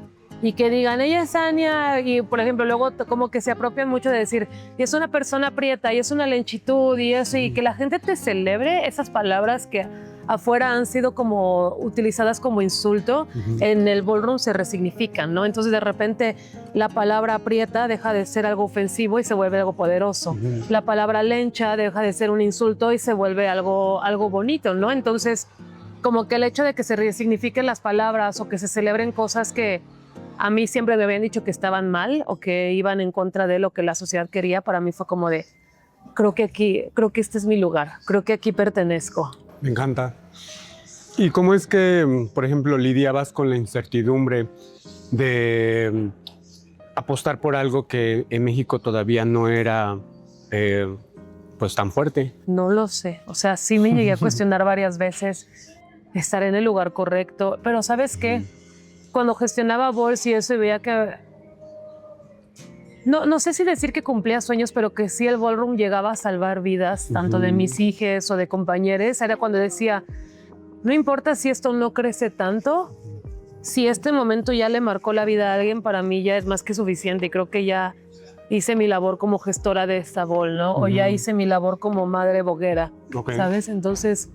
y que digan, ella es Ania, y por ejemplo, luego como que se apropian mucho de decir, y es una persona prieta, y es una lenchitud, y eso, y que la gente te celebre esas palabras que afuera han sido como utilizadas como insulto, en el ballroom se resignifican, ¿no? Entonces de repente la palabra prieta deja de ser algo ofensivo y se vuelve algo poderoso. La palabra lencha deja de ser un insulto y se vuelve algo bonito, ¿no? Entonces como que el hecho de que se resignifiquen las palabras o que se celebren cosas que a mí siempre me habían dicho que estaban mal o que iban en contra de lo que la sociedad quería, para mí fue como de, creo que este es mi lugar, creo que aquí pertenezco. Me encanta. ¿Y cómo es que, por ejemplo, lidiabas con la incertidumbre de apostar por algo que en México todavía no era pues tan fuerte? No lo sé, o sea, sí me llegué a cuestionar varias veces estar en el lugar correcto, pero ¿sabes qué? Cuando gestionaba Balls y eso y veía que... No sé si decir que cumplía sueños, pero que sí el ballroom llegaba a salvar vidas, tanto de mis hijas o de compañeros. Era cuando decía, no importa si esto no crece tanto, si este momento ya le marcó la vida a alguien, para mí ya es más que suficiente. Y creo que ya hice mi labor como gestora de esta ball, ¿no? O ya hice mi labor como madre boguera, ¿sabes? Entonces,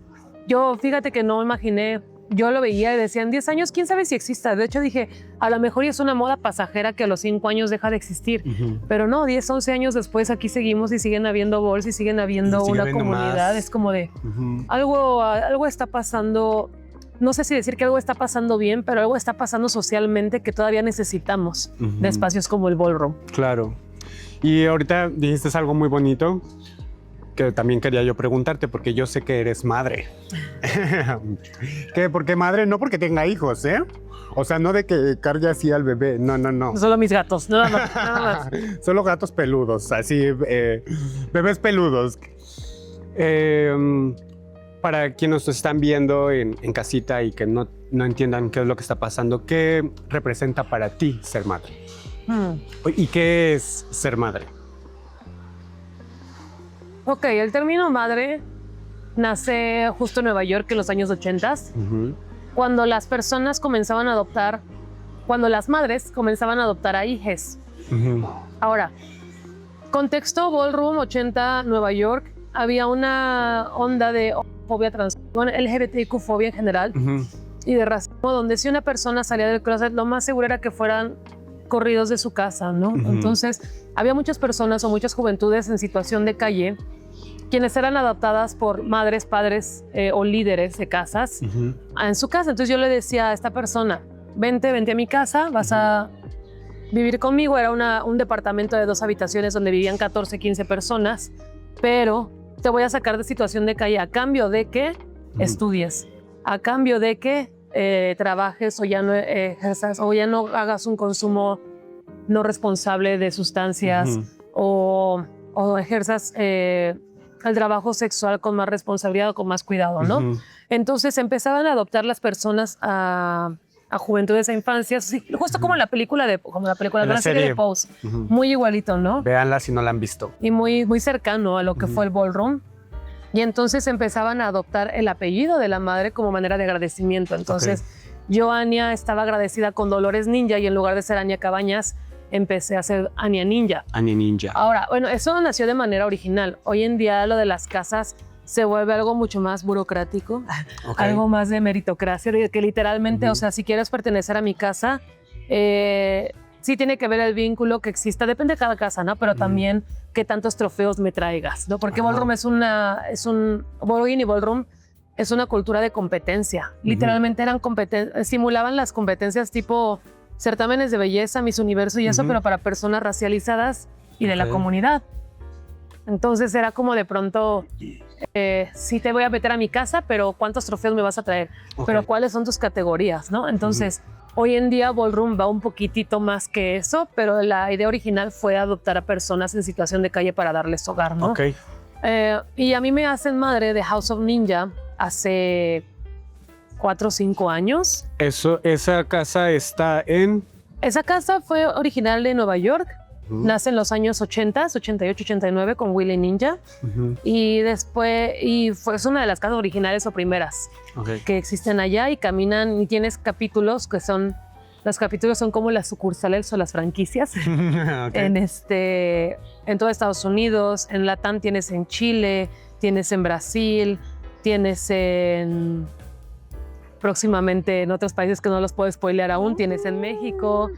yo fíjate que no imaginé... Yo lo veía y decía, en 10 años, ¿quién sabe si exista? De hecho, dije, a lo mejor es una moda pasajera que a los 5 años deja de existir. Pero no, 10, 11 años después aquí seguimos y siguen habiendo balls y siguen habiendo una comunidad. Más. Es como de, algo está pasando, no sé si decir que algo está pasando bien, pero algo está pasando socialmente que todavía necesitamos de espacios como el ballroom. Claro. Y ahorita dijiste algo muy bonito que también quería yo preguntarte, porque yo sé que eres madre. ¿Por qué madre? No porque tenga hijos, ¿eh? O sea, no de que cargue así al bebé, no. Solo mis gatos, nada más. Solo gatos peludos, así, bebés peludos. Para quienes nos están viendo en casita y que no entiendan qué es lo que está pasando, ¿qué representa para ti ser madre? ¿Y qué es ser madre? Ok, el término madre nace justo en Nueva York en los años 80, cuando las personas comenzaban a adoptar, cuando las madres comenzaban a adoptar a hijes. Ahora, contexto ballroom 80 Nueva York, había una onda de fobia trans, LGBTQ-fobia en general y de racismo, donde si una persona salía del closet, lo más seguro era que fueran corridos de su casa, ¿no? Entonces, había muchas personas o muchas juventudes en situación de calle quienes eran adoptadas por madres, padres o líderes de casas en su casa. Entonces yo le decía a esta persona, vente a mi casa, vas a vivir conmigo. Era un departamento de 2 habitaciones donde vivían 14, 15 personas, pero te voy a sacar de situación de calle a cambio de que estudies, a cambio de que trabajes o ya no ejerzas o ya no hagas un consumo no responsable de sustancias o ejerzas el trabajo sexual con más responsabilidad o con más cuidado, ¿no? Entonces empezaban a adoptar las personas a juventudes, a infancias, justo como la película de la serie de Pose, muy igualito, ¿no? Véanla si no la han visto. Y muy cercano a lo que fue el ballroom. Y entonces empezaban a adoptar el apellido de la madre como manera de agradecimiento. Entonces yo, Ania, estaba agradecida con Dolores Ninja y en lugar de ser Ania Cabañas, empecé a hacer Ania Ninja. Ania Ninja. Ahora, bueno, eso nació de manera original. Hoy en día lo de las casas se vuelve algo mucho más burocrático, algo más de meritocracia, que literalmente, o sea, si quieres pertenecer a mi casa, sí tiene que ver el vínculo que exista, depende de cada casa, ¿no? Pero también qué tantos trofeos me traigas, ¿no? Porque ballroom voguing y ballroom es una cultura de competencia. Literalmente simulaban las competencias tipo certámenes de belleza, Miss Universo y eso, pero para personas racializadas y de la comunidad. Entonces era como de pronto, sí te voy a meter a mi casa, pero ¿cuántos trofeos me vas a traer? Ok. Pero ¿cuáles son tus categorías, no? Entonces, hoy en día Ballroom va un poquitito más que eso, pero la idea original fue adoptar a personas en situación de calle para darles hogar, ¿no? Ok. Y a mí me hacen madre de House of Ninja hace 4 o 5 años. Esa casa está en... Esa casa fue original de Nueva York. Nace en los años 80, 88, 89 con Willy Ninja. Y después, es una de las casas originales o primeras que existen allá y caminan y tienes capítulos que son, los capítulos son como las sucursales o las franquicias. En todo Estados Unidos, en Latam tienes en Chile, tienes en Brasil, tienes próximamente en otros países que no los puedo spoilear aún, tienes en México,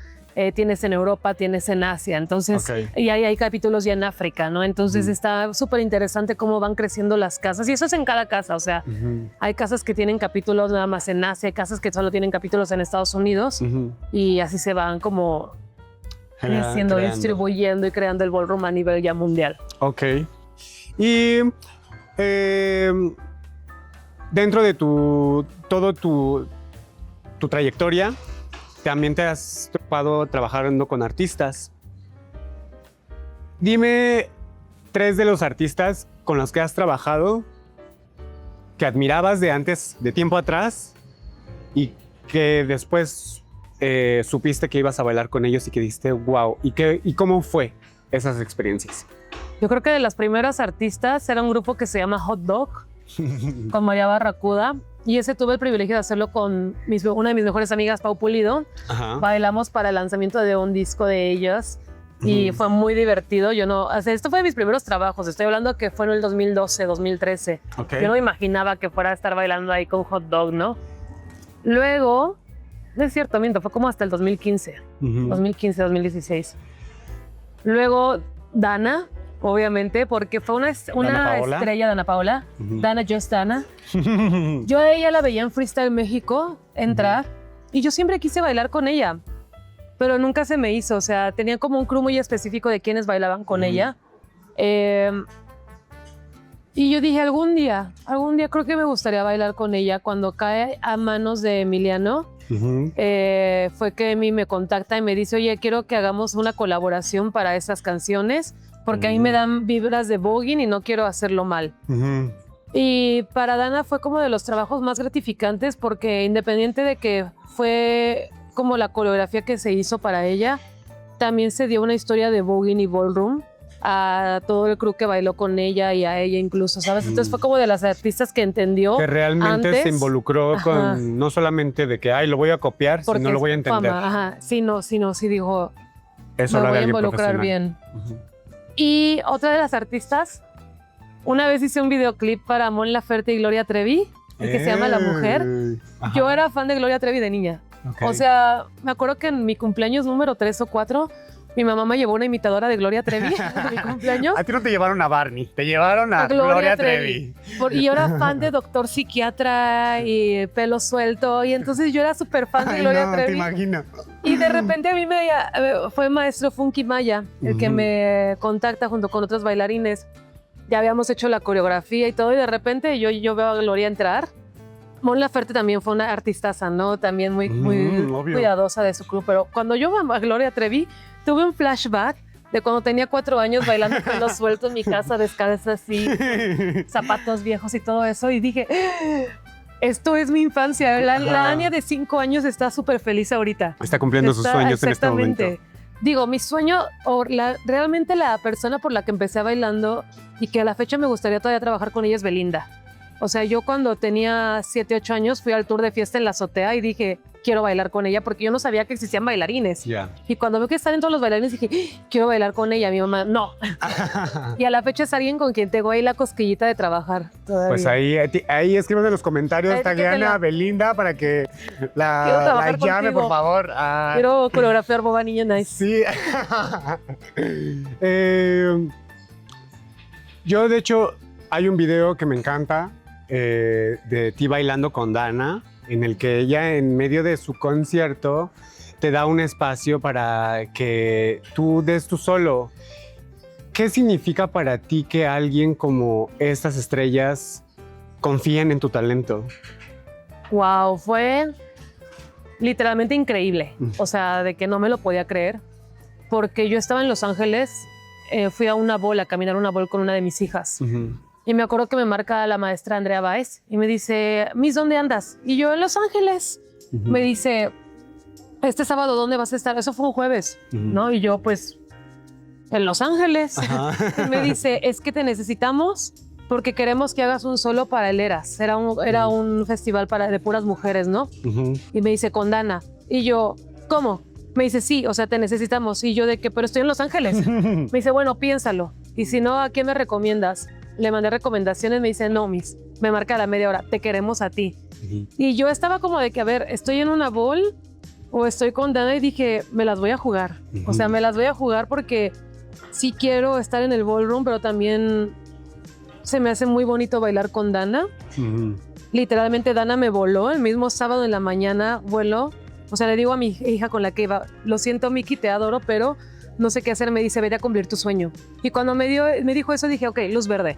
tienes en Europa, tienes en Asia, entonces, y ahí hay capítulos ya en África, ¿no? Entonces está súper interesante cómo van creciendo las casas, y eso es en cada casa, o sea, hay casas que tienen capítulos nada más en Asia, hay casas que solo tienen capítulos en Estados Unidos, y así se van como creciendo, distribuyendo y creando el ballroom a nivel ya mundial. Ok. Y dentro de todo tu trayectoria, también te has topado trabajando con artistas. Dime 3 de los artistas con los que has trabajado que admirabas de antes, de tiempo atrás, y que después supiste que ibas a bailar con ellos y que dijiste wow. ¿Y cómo fue esas experiencias? Yo creo que de las primeras artistas era un grupo que se llama Hot Dog, con María Barracuda. Y ese tuve el privilegio de hacerlo con una de mis mejores amigas, Pau Pulido. Bailamos para el lanzamiento de un disco de ellas y fue muy divertido. Esto fue de mis primeros trabajos. Estoy hablando que fue en el 2012, 2013. Yo no me imaginaba que fuera a estar bailando ahí con Hot Dog, ¿no? Luego, no es cierto, miento, fue como hasta el 2015, 2015, 2016. Luego, Dana, obviamente, porque fue una estrella de Ana Paola, Dana Just Dana. Yo a ella la veía en Freestyle México entrar y yo siempre quise bailar con ella, pero nunca se me hizo. O sea, tenía como un crew muy específico de quienes bailaban con ella. Y yo dije, algún día creo que me gustaría bailar con ella. Cuando cae a manos de Emiliano, fue que Emi me contacta y me dice, oye, quiero que hagamos una colaboración para esas canciones, porque a mí me dan vibras de voguing y no quiero hacerlo mal. Y para Dana fue como de los trabajos más gratificantes, porque independiente de que fue como la coreografía que se hizo para ella, también se dio una historia de voguing y ballroom a todo el crew que bailó con ella y a ella incluso, ¿sabes? Entonces fue como de las artistas que entendió que realmente antes, se involucró con, no solamente de que, lo voy a copiar, sino lo voy a entender. Sí dijo, eso me voy a alguien involucrar bien. Y otra de las artistas, una vez hice un videoclip para Mon Laferte y Gloria Trevi, el que se llama La Mujer. Yo era fan de Gloria Trevi de niña. O sea, me acuerdo que en mi cumpleaños número 3 o 4, mi mamá me llevó una imitadora de Gloria Trevi en mi cumpleaños. A ti no te llevaron a Barney, te llevaron a Gloria Trevi. Y yo era fan de Doctor Psiquiatra y Pelo Suelto, y entonces yo era súper fan de Gloria Trevi. Te imagino. Y de repente a mí fue maestro Funky Maya el que me contacta junto con otros bailarines. Ya habíamos hecho la coreografía y todo, y de repente yo veo a Gloria entrar. Mon Laferte también fue una artistaza, ¿no? También muy cuidadosa de su crew. Pero cuando yo veo a Gloria Trevi, tuve un flashback de cuando tenía 4 años bailando pelo suelto en mi casa, descalza así, zapatos viejos y todo eso. Y dije, esto es mi infancia. La Ania de 5 años está súper feliz ahorita. Está cumpliendo sus sueños en este momento. Digo, mi sueño, realmente la persona por la que empecé bailando y que a la fecha me gustaría todavía trabajar con ella es Belinda. O sea, yo cuando tenía 7, 8 años fui al tour de fiesta en la azotea y dije, quiero bailar con ella, porque yo no sabía que existían bailarines. Y cuando veo que están dentro de los bailarines dije, quiero bailar con ella. Mi mamá, no. Y a la fecha es alguien con quien tengo ahí la cosquillita de trabajar todavía. Pues ahí escriban en los comentarios, taguean a Belinda para que la llame, por favor. Quiero coreografiar Boba Niña Nice. Sí. Yo, de hecho, hay un video que me encanta de ti bailando con Dana, en el que ella, en medio de su concierto, te da un espacio para que tú des tu solo. ¿qué significa para ti que alguien como estas estrellas confíen en tu talento? Wow, fue literalmente increíble. O sea, de que no me lo podía creer. Porque yo estaba en Los Ángeles, fui a una bola, a caminar una bola con una de mis hijas. Y me acuerdo que me marca la maestra Andrea Báez y me dice, Miss, ¿dónde andas? Y yo, en Los Ángeles. Me dice, este sábado, ¿dónde vas a estar? Eso fue un jueves, ¿no? Y yo, pues, en Los Ángeles. Y me dice, es que te necesitamos porque queremos que hagas un solo para el Eras. Era un festival de puras mujeres, ¿no? Y me dice, con Dana. Y yo, ¿cómo? Me dice, sí, o sea, te necesitamos. Y yo, ¿de qué? Pero estoy en Los Ángeles. Me dice, bueno, piénsalo. Y si no, ¿a quién me recomiendas? Le mandé recomendaciones, me dice, no, Miss. Me marca a la media hora, te queremos a ti. Y yo estaba como de que, a ver, ¿estoy en una bowl o estoy con Dana? Y dije, me las voy a jugar. O sea, me las voy a jugar porque sí quiero estar en el ballroom, pero también se me hace muy bonito bailar con Dana. Literalmente, Dana me voló. El mismo sábado en la mañana voló. O sea, le digo a mi hija con la que iba, lo siento, Miki, te adoro, pero no sé qué hacer. Me dice, vete a cumplir tu sueño. Y cuando me dijo eso, dije, ok, luz verde.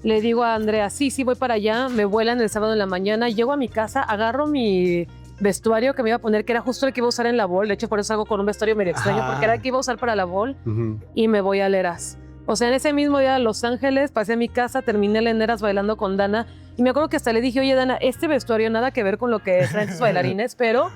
Le digo a Andrea, sí, voy para allá. Me vuelan el sábado en la mañana. Llego a mi casa, agarro mi vestuario que me iba a poner, que era justo el que iba a usar en la bowl. De hecho, por eso salgo con un vestuario medio extraño, porque era el que iba a usar para la bowl. Y me voy al Eras. O sea, en ese mismo día a Los Ángeles, pasé a mi casa, terminé el Eras bailando con Dana. Y me acuerdo que hasta le dije, oye, Dana, este vestuario nada que ver con lo que traen tus bailarines, pero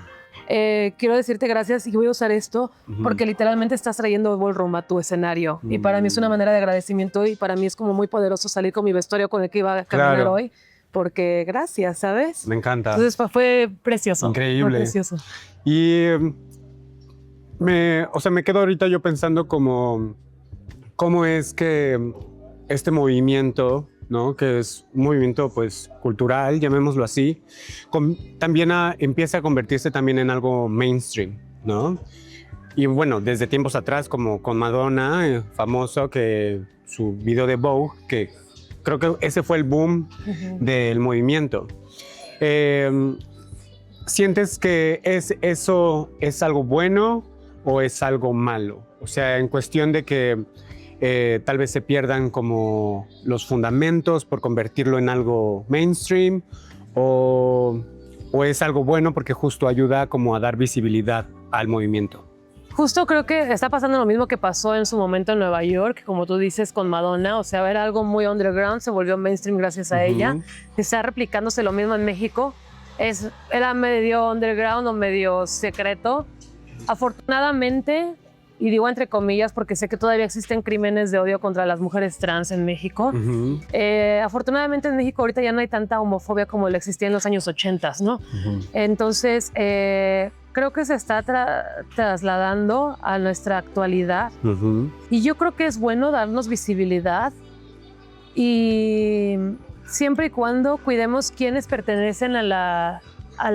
quiero decirte gracias y voy a usar esto porque literalmente estás trayendo ballroom a tu escenario. Y para mí es una manera de agradecimiento y para mí es como muy poderoso salir con mi vestuario con el que iba a caminar hoy. Porque gracias, ¿sabes? Me encanta. Entonces fue precioso. Increíble. Fue precioso. Y me quedo ahorita yo pensando cómo es que este movimiento, ¿no? Que es un movimiento pues cultural, llamémoslo así, también empieza a convertirse también en algo mainstream, ¿no? Y bueno, desde tiempos atrás, como con Madonna, famoso, que su video de Vogue, que creo que ese fue el boom del movimiento. ¿Sientes que eso es algo bueno o es algo malo? O sea, en cuestión de que tal vez se pierdan como los fundamentos por convertirlo en algo mainstream o es algo bueno porque justo ayuda como a dar visibilidad al movimiento. Justo creo que está pasando lo mismo que pasó en su momento en Nueva York, como tú dices, con Madonna. O sea, era algo muy underground, se volvió mainstream gracias a ella. Está replicándose lo mismo en México. Era medio underground o medio secreto. Afortunadamente, y digo entre comillas porque sé que todavía existen crímenes de odio contra las mujeres trans en México. Afortunadamente en México ahorita ya no hay tanta homofobia como la existía en los años 80, ¿no? Entonces, creo que se está trasladando a nuestra actualidad. Y yo creo que es bueno darnos visibilidad y siempre y cuando cuidemos quienes pertenecen a la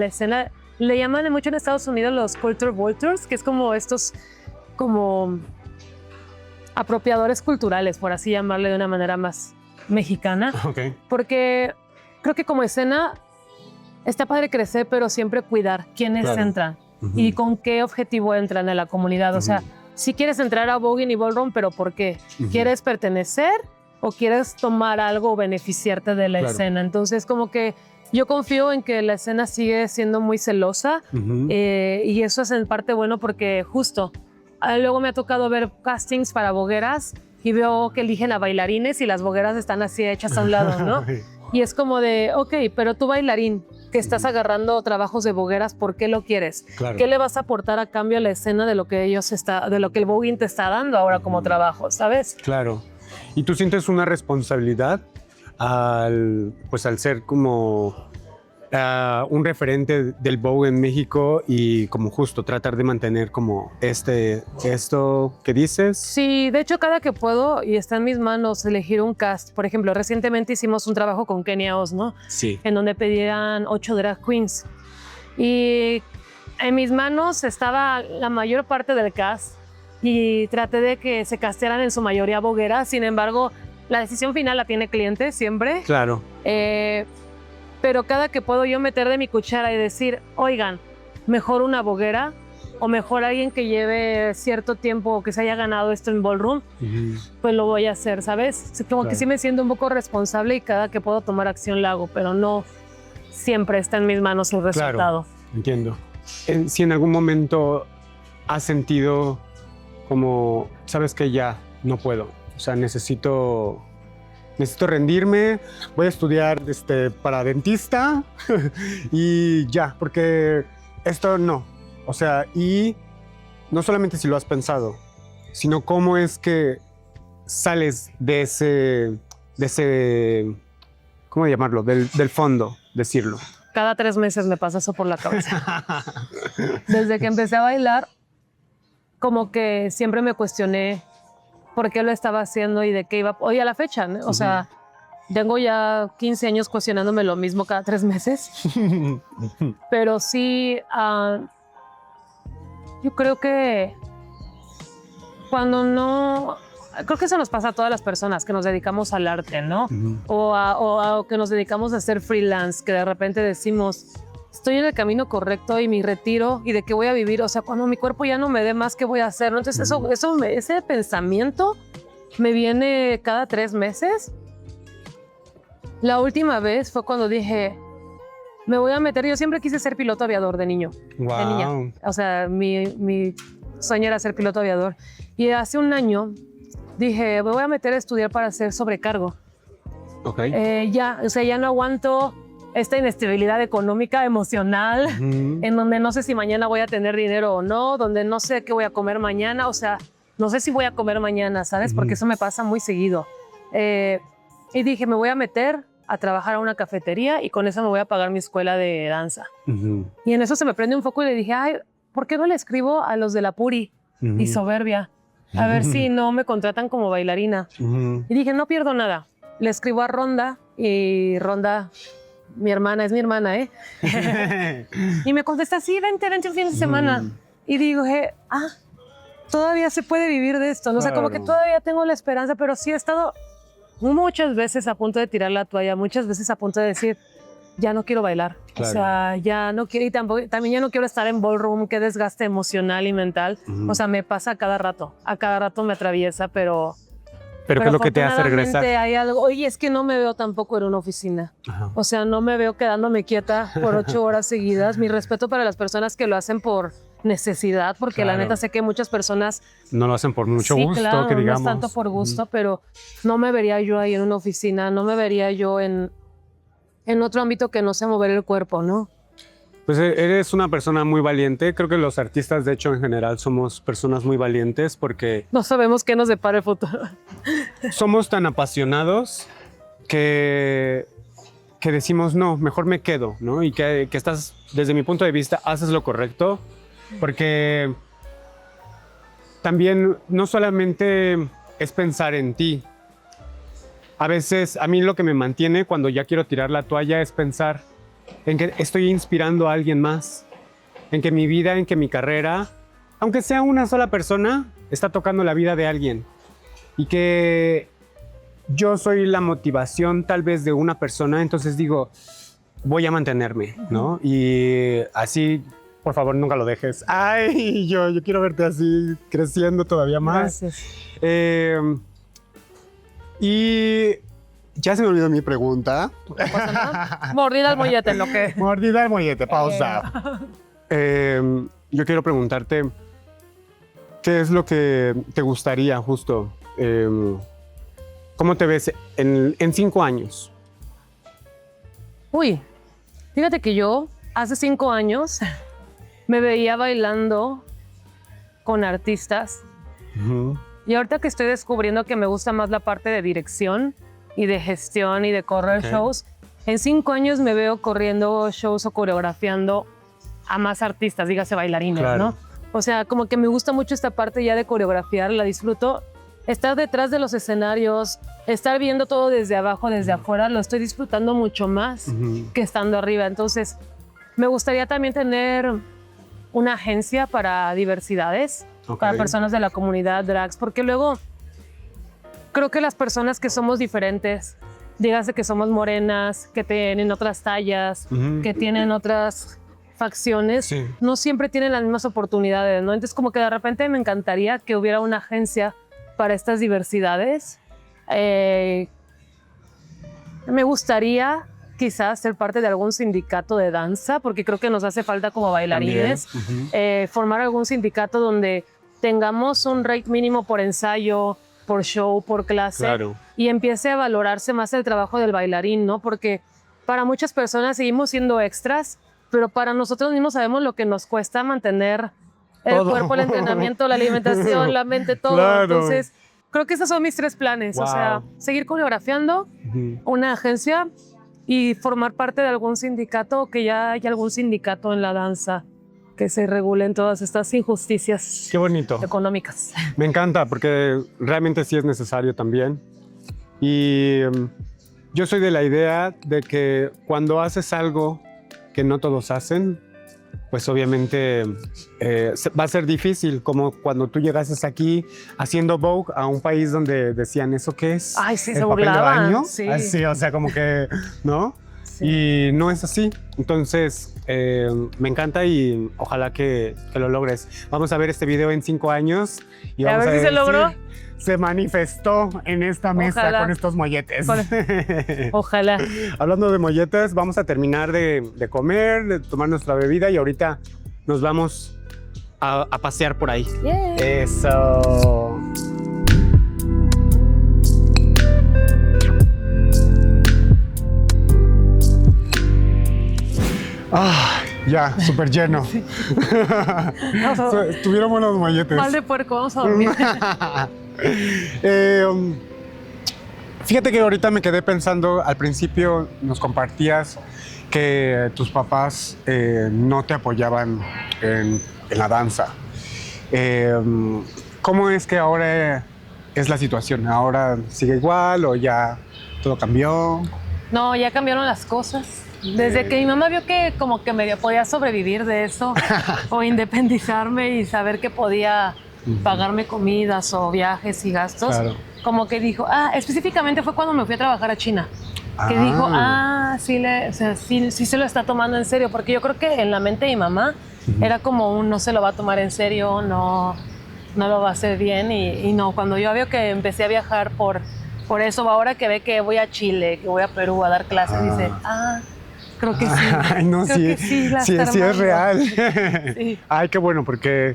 escena. Le llaman mucho en Estados Unidos los culture vultures, que es como estos como apropiadores culturales, por así llamarle de una manera más mexicana. Porque creo que como escena está padre crecer, pero siempre cuidar quiénes entran y con qué objetivo entran a la comunidad. O sea, si quieres entrar a voguing y ballroom, ¿pero por qué? ¿Quieres pertenecer o quieres tomar algo o beneficiarte de la escena? Entonces, como que yo confío en que la escena sigue siendo muy celosa y eso es en parte bueno porque justo luego me ha tocado ver castings para bogueras y veo que eligen a bailarines y las bogueras están así hechas a un lado, ¿no? Y es como de, ok, pero tú bailarín que estás agarrando trabajos de bogueras, ¿por qué lo quieres? ¿Qué le vas a aportar a cambio a la escena de lo que el voguing te está dando ahora como trabajo, ¿sabes? Claro. ¿Y tú sientes una responsabilidad al ser como un referente del Vogue en México y como justo tratar de mantener como esto que dices? Sí, de hecho cada que puedo y está en mis manos elegir un cast. Por ejemplo, recientemente hicimos un trabajo con Kenia Oz, ¿no? Sí. En donde pedían 8 drag queens y en mis manos estaba la mayor parte del cast y traté de que se castearan en su mayoría bogueras. Sin embargo, la decisión final la tiene el cliente siempre. Claro. Pero cada que puedo yo meter de mi cuchara y decir, oigan, mejor una boguera, o mejor alguien que lleve cierto tiempo o que se haya ganado esto en ballroom, pues lo voy a hacer, ¿sabes? Como que sí me siento un poco responsable y cada que puedo tomar acción la hago, pero no siempre está en mis manos el resultado. Claro, entiendo. Si en algún momento has sentido como, sabes que ya no puedo, o sea, necesito rendirme, voy a estudiar para dentista y ya, porque esto no. O sea, y no solamente si lo has pensado, sino cómo es que sales de ese, ¿cómo llamarlo? Del fondo, decirlo. Cada 3 meses me pasa eso por la cabeza. Desde que empecé a bailar, como que siempre me cuestioné por qué lo estaba haciendo y de qué iba. Hoy a la fecha, ¿no? O sea, tengo ya 15 años cuestionándome lo mismo cada 3 meses. Pero sí, yo creo que creo que eso nos pasa a todas las personas que nos dedicamos al arte, ¿no? O que nos dedicamos a ser freelance, que de repente decimos, estoy en el camino correcto y mi retiro y de qué voy a vivir. O sea, cuando mi cuerpo ya no me dé más, ¿qué voy a hacer? ¿No? Entonces, ese pensamiento me viene cada 3 meses. La última vez fue cuando dije, me voy a meter. Yo siempre quise ser piloto aviador de niño. Wow. De niña. O sea, mi sueño era ser piloto aviador. Y hace un año dije, me voy a meter a estudiar para ser sobrecargo. Ok. Ya no aguanto esta inestabilidad económica, emocional, en donde no sé si mañana voy a tener dinero o no, donde no sé qué voy a comer mañana, o sea, no sé si voy a comer mañana, ¿sabes? Porque eso me pasa muy seguido. Y dije, me voy a meter a trabajar a una cafetería y con eso me voy a pagar mi escuela de danza. Y en eso se me prende un foco y le dije, ay, ¿por qué no le escribo a los de la Puri y Soberbia? A ver si no me contratan como bailarina. Y dije, no pierdo nada. Le escribo a Ronda y Ronda... es mi hermana, ¿eh? Y me contesta, sí, vente un fin de semana. Y digo, todavía se puede vivir de esto, ¿no? Claro. O sea, como que todavía tengo la esperanza, pero sí he estado muchas veces a punto de tirar la toalla, muchas veces a punto de decir, ya no quiero bailar. Claro. O sea, ya no quiero, y también ya no quiero estar en ballroom, qué desgaste emocional y mental. O sea, me pasa a cada rato me atraviesa, pero ¿qué es lo que te hace regresar? Hay algo. Oye, es que no me veo tampoco en una oficina. O sea, no me veo quedándome quieta por 8 horas seguidas. Mi respeto para las personas que lo hacen por necesidad, porque la neta sé que muchas personas no lo hacen por mucho gusto, claro, que digamos. No es tanto por gusto, pero no me vería yo ahí en una oficina, no me vería yo en otro ámbito que no sea mover el cuerpo, ¿no? Pues eres una persona muy valiente. Creo que los artistas, de hecho, en general, somos personas muy valientes porque... no sabemos qué nos depara el futuro. Somos tan apasionados que decimos, no, mejor me quedo, ¿no? Y que estás, desde mi punto de vista, haces lo correcto. Porque también no solamente es pensar en ti. A veces, a mí lo que me mantiene cuando ya quiero tirar la toalla es pensar en que estoy inspirando a alguien más, en que mi vida, en que mi carrera, aunque sea una sola persona, está tocando la vida de alguien y que yo soy la motivación tal vez de una persona, entonces digo, voy a mantenerme, ¿no? Y así, por favor, nunca lo dejes. Ay, yo quiero verte así, creciendo todavía más. Gracias. Y ya se me olvidó mi pregunta. ¿No pasa nada? Mordida al mollete, lo que... Mordida al mollete, pausa. Yo quiero preguntarte, ¿qué es lo que te gustaría justo? ¿Cómo te ves en 5 años? Uy, fíjate que yo hace 5 años me veía bailando con artistas. Y ahorita que estoy descubriendo que me gusta más la parte de dirección y de gestión y de correr shows, en 5 años me veo corriendo shows o coreografiando a más artistas, dígase bailarines, ¿no? O sea, como que me gusta mucho esta parte ya de coreografiar, la disfruto. Estar detrás de los escenarios, estar viendo todo desde abajo, desde afuera, lo estoy disfrutando mucho más que estando arriba. Entonces, me gustaría también tener una agencia para diversidades, para personas de la comunidad drags, porque luego creo que las personas que somos diferentes, dígase que somos morenas, que tienen otras tallas, que tienen otras facciones, Sí. no siempre tienen las mismas oportunidades, ¿no? Entonces, como que de repente me encantaría que hubiera una agencia para estas diversidades. Me gustaría quizás ser parte de algún sindicato de danza, porque creo que nos hace falta como bailarines. Formar algún sindicato donde tengamos un rate mínimo por ensayo, por show, por clase, Claro. y empiece a valorarse más el trabajo del bailarín, ¿no? Porque para muchas personas seguimos siendo extras, pero para nosotros mismos sabemos lo que nos cuesta mantener el Todo. cuerpo, el entrenamiento, la alimentación, la mente, todo. Claro. Entonces, creo que esos son mis 3 planes. O Wow. sea, seguir coreografiando, una agencia y formar parte de algún sindicato, o que ya haya algún sindicato en la danza que se regulen todas estas injusticias Qué bonito. económicas. Me encanta porque realmente sí es necesario también. Y yo soy de la idea de que cuando haces algo que no todos hacen, pues obviamente va a ser difícil, como cuando tú llegases aquí haciendo Vogue a un país donde decían, ¿eso qué es? Ay, sí, ¿El se papel de burlaban, baño? sí. Así, o sea, como que, ¿no? Sí. Y no es así. Entonces, me encanta y ojalá que lo logres. Vamos a ver este video en 5 años y A vamos ver si se decir, logró. Se manifestó en esta mesa Ojalá. con estos molletes. Ojalá. Hablando de molletes, vamos a terminar de comer, de tomar nuestra bebida y ahorita nos vamos a pasear por ahí. Yeah. Eso. Ah, ya, súper lleno. Estuvieron buenos molletes. Mal de puerco, vamos a dormir. Fíjate que ahorita me quedé pensando, al principio nos compartías que tus papás no te apoyaban en la danza. ¿Cómo es que ahora es la situación? ¿Ahora sigue igual o ya todo cambió? No, ya cambiaron las cosas. Desde que mi mamá vio que como que medio podía sobrevivir de eso o independizarme y saber que podía pagarme comidas o viajes y gastos, Claro. como que dijo, específicamente fue cuando me fui a trabajar a China, que Ah. dijo, sí se lo está tomando en serio, porque yo creo que en la mente de mi mamá era como un no se lo va a tomar en serio, no lo va a hacer bien y no, cuando yo veo que empecé a viajar por eso, ahora que ve que voy a Chile, que voy a Perú a dar clases, dice, creo que sí. Ay, no, Creo sí, que sí, la sí, está sí es armando. real. Sí. Ay, qué bueno, porque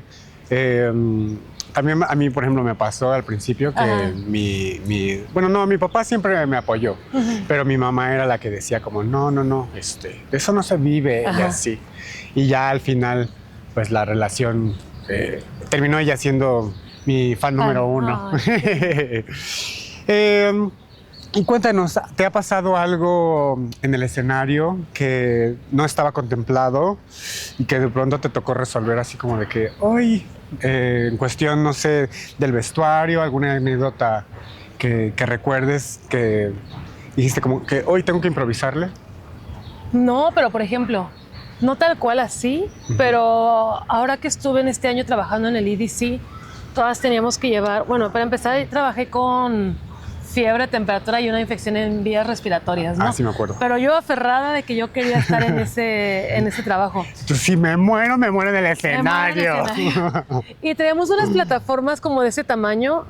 también a mí, por ejemplo, me pasó al principio que Ajá. mi papá siempre me apoyó, pero mi mamá era la que decía como, no, de eso no se vive y Ajá. así. Y ya al final, pues la relación terminó ella siendo mi fan número 1. Y cuéntanos, ¿te ha pasado algo en el escenario que no estaba contemplado y que de pronto te tocó resolver así como de que, hoy, en cuestión, no sé, del vestuario, alguna anécdota que recuerdes que dijiste como que hoy tengo que improvisarle? No, pero por ejemplo, no tal cual así, pero ahora que estuve en este año trabajando en el EDC, todas teníamos que llevar, bueno, para empezar trabajé con fiebre, temperatura y una infección en vías respiratorias, ¿no? Ah, sí me acuerdo. Pero yo aferrada de que yo quería estar en ese trabajo. Entonces, si me muero en el escenario. Y teníamos unas plataformas como de ese tamaño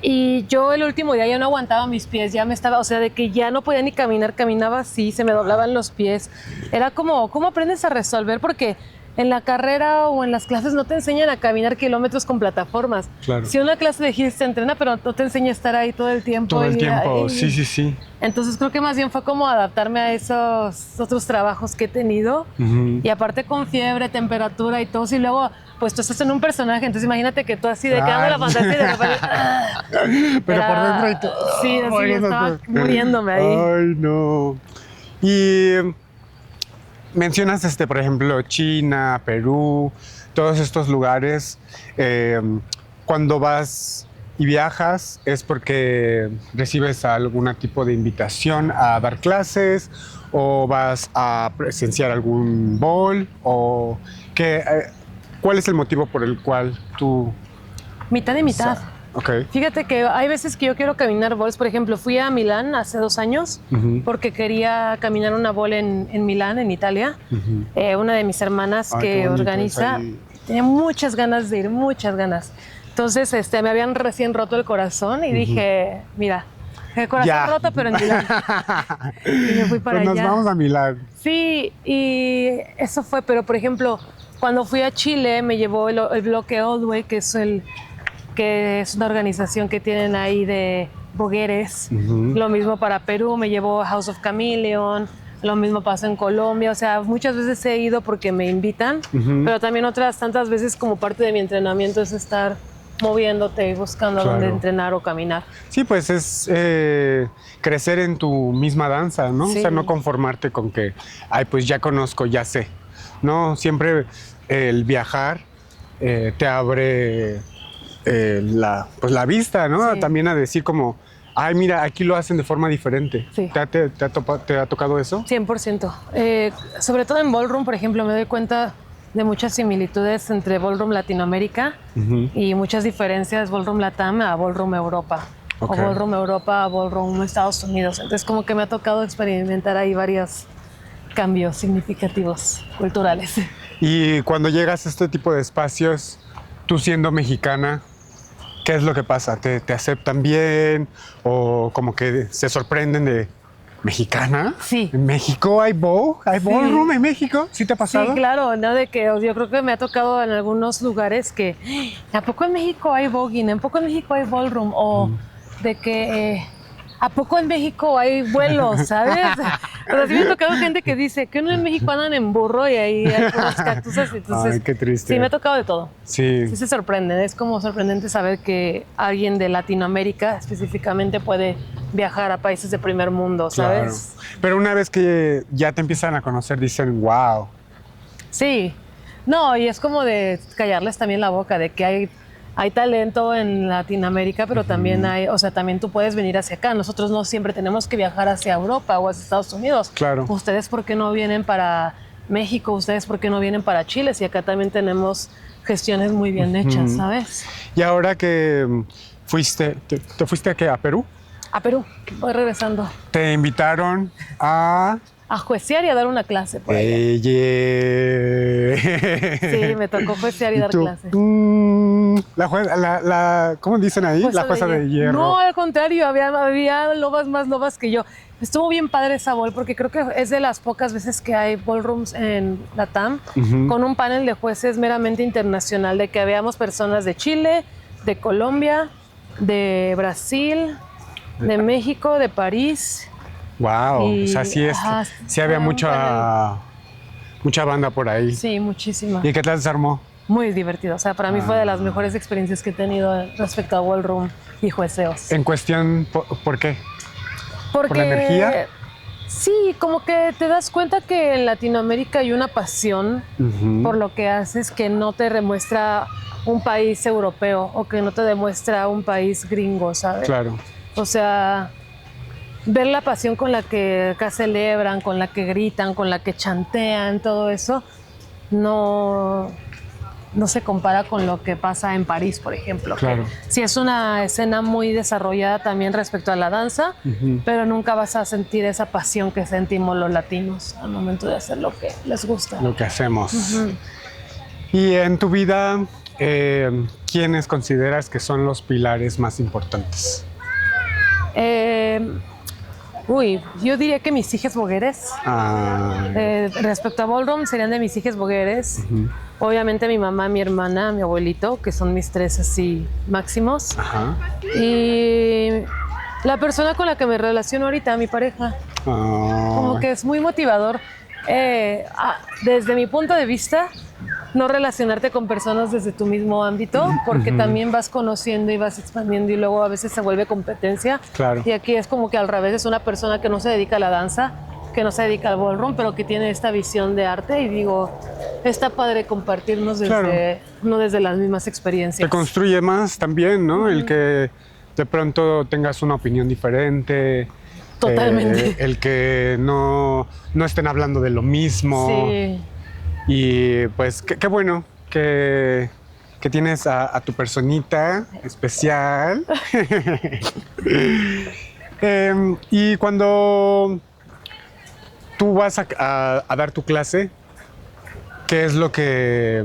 y yo el último día ya no aguantaba mis pies, ya me estaba, o sea, de que ya no podía ni caminar, caminaba así, se me doblaban los pies. Era como, ¿cómo aprendes a resolver? Porque en la carrera o en las clases no te enseñan a caminar kilómetros con plataformas. Claro. Si una clase de HIIT te entrena, pero no te enseña a estar ahí todo el tiempo. Todo el y tiempo, ahí. sí. Entonces creo que más bien fue como adaptarme a esos otros trabajos que he tenido. Y aparte con fiebre, temperatura y todo, y luego pues tú estás en un personaje, entonces imagínate que tú así de quedando la fantasía y de repente... Pero por dentro y tú... Sí, así yo estaba muriéndome ahí. Ay, no. Y mencionas, por ejemplo, China, Perú, todos estos lugares. Cuando vas y viajas, ¿es porque recibes algún tipo de invitación a dar clases o vas a presenciar algún ball o qué? ¿Cuál es el motivo por el cual tú...? Mitad y mitad. Ok. Fíjate que hay veces que yo quiero caminar bols. Por ejemplo, fui a Milán hace 2 años porque quería caminar una bol en Milán, en Italia. Una de mis hermanas Ay, que qué bonito organiza, es ahí. tenía muchas ganas de ir, muchas ganas. Entonces, me habían recién roto el corazón y dije, mira, el corazón Ya. roto, pero en Milán. Y me fui para Pues allá. nos vamos a Milán. Sí, y eso fue, pero por ejemplo, cuando fui a Chile me llevó el bloque Old Way, que es una organización que tienen ahí de bogueres. Lo mismo para Perú, me llevó House of Chameleon, lo mismo pasa en Colombia. O sea, muchas veces he ido porque me invitan, pero también otras tantas veces como parte de mi entrenamiento es estar moviéndote y buscando a dónde entrenar o caminar. Sí, pues es crecer en tu misma danza, ¿no? Sí. O sea, no conformarte con que, ay, pues ya conozco, ya sé. No, siempre el viajar te abre la vista, ¿no? Sí. También a decir como, ay, mira, aquí lo hacen de forma diferente. Sí. ¿Te ha tocado eso? 100%. Sobre todo en Ballroom, por ejemplo, me doy cuenta de muchas similitudes entre Ballroom Latinoamérica y muchas diferencias Ballroom Latam a Ballroom Europa. Ok. O Ballroom Europa a Ballroom Estados Unidos. Entonces como que me ha tocado experimentar ahí varios cambios significativos culturales. Y cuando llegas a este tipo de espacios, tú siendo mexicana, ¿qué es lo que pasa? ¿Te aceptan bien? ¿O como que se sorprenden de mexicana? Sí. ¿En México hay ballroom en México? ¿Sí te ha pasado? Sí, claro, ¿no? De que yo creo que me ha tocado en algunos lugares que ¿a poco en México hay voguing? ¿A poco en México hay ballroom? O de que ¿a poco en México hay vuelos? ¿Sabes? O sea, sí me ha tocado gente que dice que no en México andan en burro y ahí hay unos cactus. Entonces, Ay, qué triste. Sí, me ha tocado de todo. Sí. Sí se sorprende. Es como sorprendente saber que alguien de Latinoamérica específicamente puede viajar a países de primer mundo, ¿sabes? Claro. Pero una vez que ya te empiezan a conocer, dicen, wow. Sí. No, y es como de callarles también la boca, de que hay talento en Latinoamérica, pero también también tú puedes venir hacia acá. Nosotros no siempre tenemos que viajar hacia Europa o hacia Estados Unidos. Claro. ¿Ustedes por qué no vienen para México? ¿Ustedes por qué no vienen para Chile? Si acá también tenemos gestiones muy bien hechas, ¿sabes? Y ahora que ¿te fuiste a qué? ¿A Perú? A Perú, voy regresando. Te invitaron a... A juecear y a dar una clase por allá. Sí, me tocó juecear y dar clases. ¿Cómo dicen ahí? La jueza de hierro. No, al contrario, había lobas más lobas que yo. Estuvo bien padre esa ball porque creo que es de las pocas veces que hay ballrooms en Latam con un panel de jueces meramente internacional, de que veamos personas de Chile, de Colombia, de Brasil, de México, de París. Wow, o sea, sí había un mucha banda por ahí. Sí, muchísima. ¿Y qué tal se armó? Muy divertido. O sea, para mí fue de las mejores experiencias que he tenido respecto a ballroom y jueceos. En cuestión, ¿por qué? Porque, ¿Por la energía? Sí, como que te das cuenta que en Latinoamérica hay una pasión por lo que haces que no te demuestra un país europeo o que no te demuestra un país gringo, ¿sabes? Claro. O sea, ver la pasión con la que acá celebran, con la que gritan, con la que chantean, todo eso, no se compara con lo que pasa en París, por ejemplo. Claro. Que sí es una escena muy desarrollada también respecto a la danza, pero nunca vas a sentir esa pasión que sentimos los latinos al momento de hacer lo que les gusta. Lo que hacemos. Y en tu vida, ¿quiénes consideras que son los pilares más importantes? Yo diría que mis hijas bogueres. Ah, Respecto a ballroom, serían de mis hijas bogueres. Obviamente mi mamá, mi hermana, mi abuelito, que son mis 3 así máximos. ajá. Y la persona con la que me relaciono ahorita, mi pareja. Como que es muy motivador. Desde mi punto de vista, no relacionarte con personas desde tu mismo ámbito, porque también vas conociendo y vas expandiendo y luego a veces se vuelve competencia. Claro. Y aquí es como que al revés, es una persona que no se dedica a la danza, que no se dedica al ballroom, pero que tiene esta visión de arte y digo, está padre compartirnos no desde las mismas experiencias. Te construye más también, ¿no? El que de pronto tengas una opinión diferente. Totalmente. El que no estén hablando de lo mismo. Sí. Y pues qué bueno que que tienes a tu personita especial. Y cuando tú vas a dar tu clase, ¿qué es lo que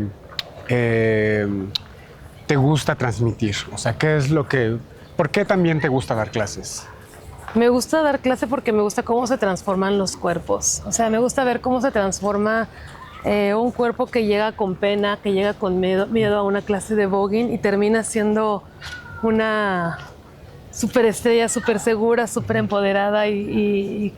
te gusta transmitir? O sea, ¿por qué también te gusta dar clases? Me gusta dar clase porque me gusta cómo se transforman los cuerpos. O sea, me gusta ver cómo se transforma un cuerpo que llega con pena, que llega con miedo a una clase de voguing y termina siendo una superestrella, súper segura, súper empoderada y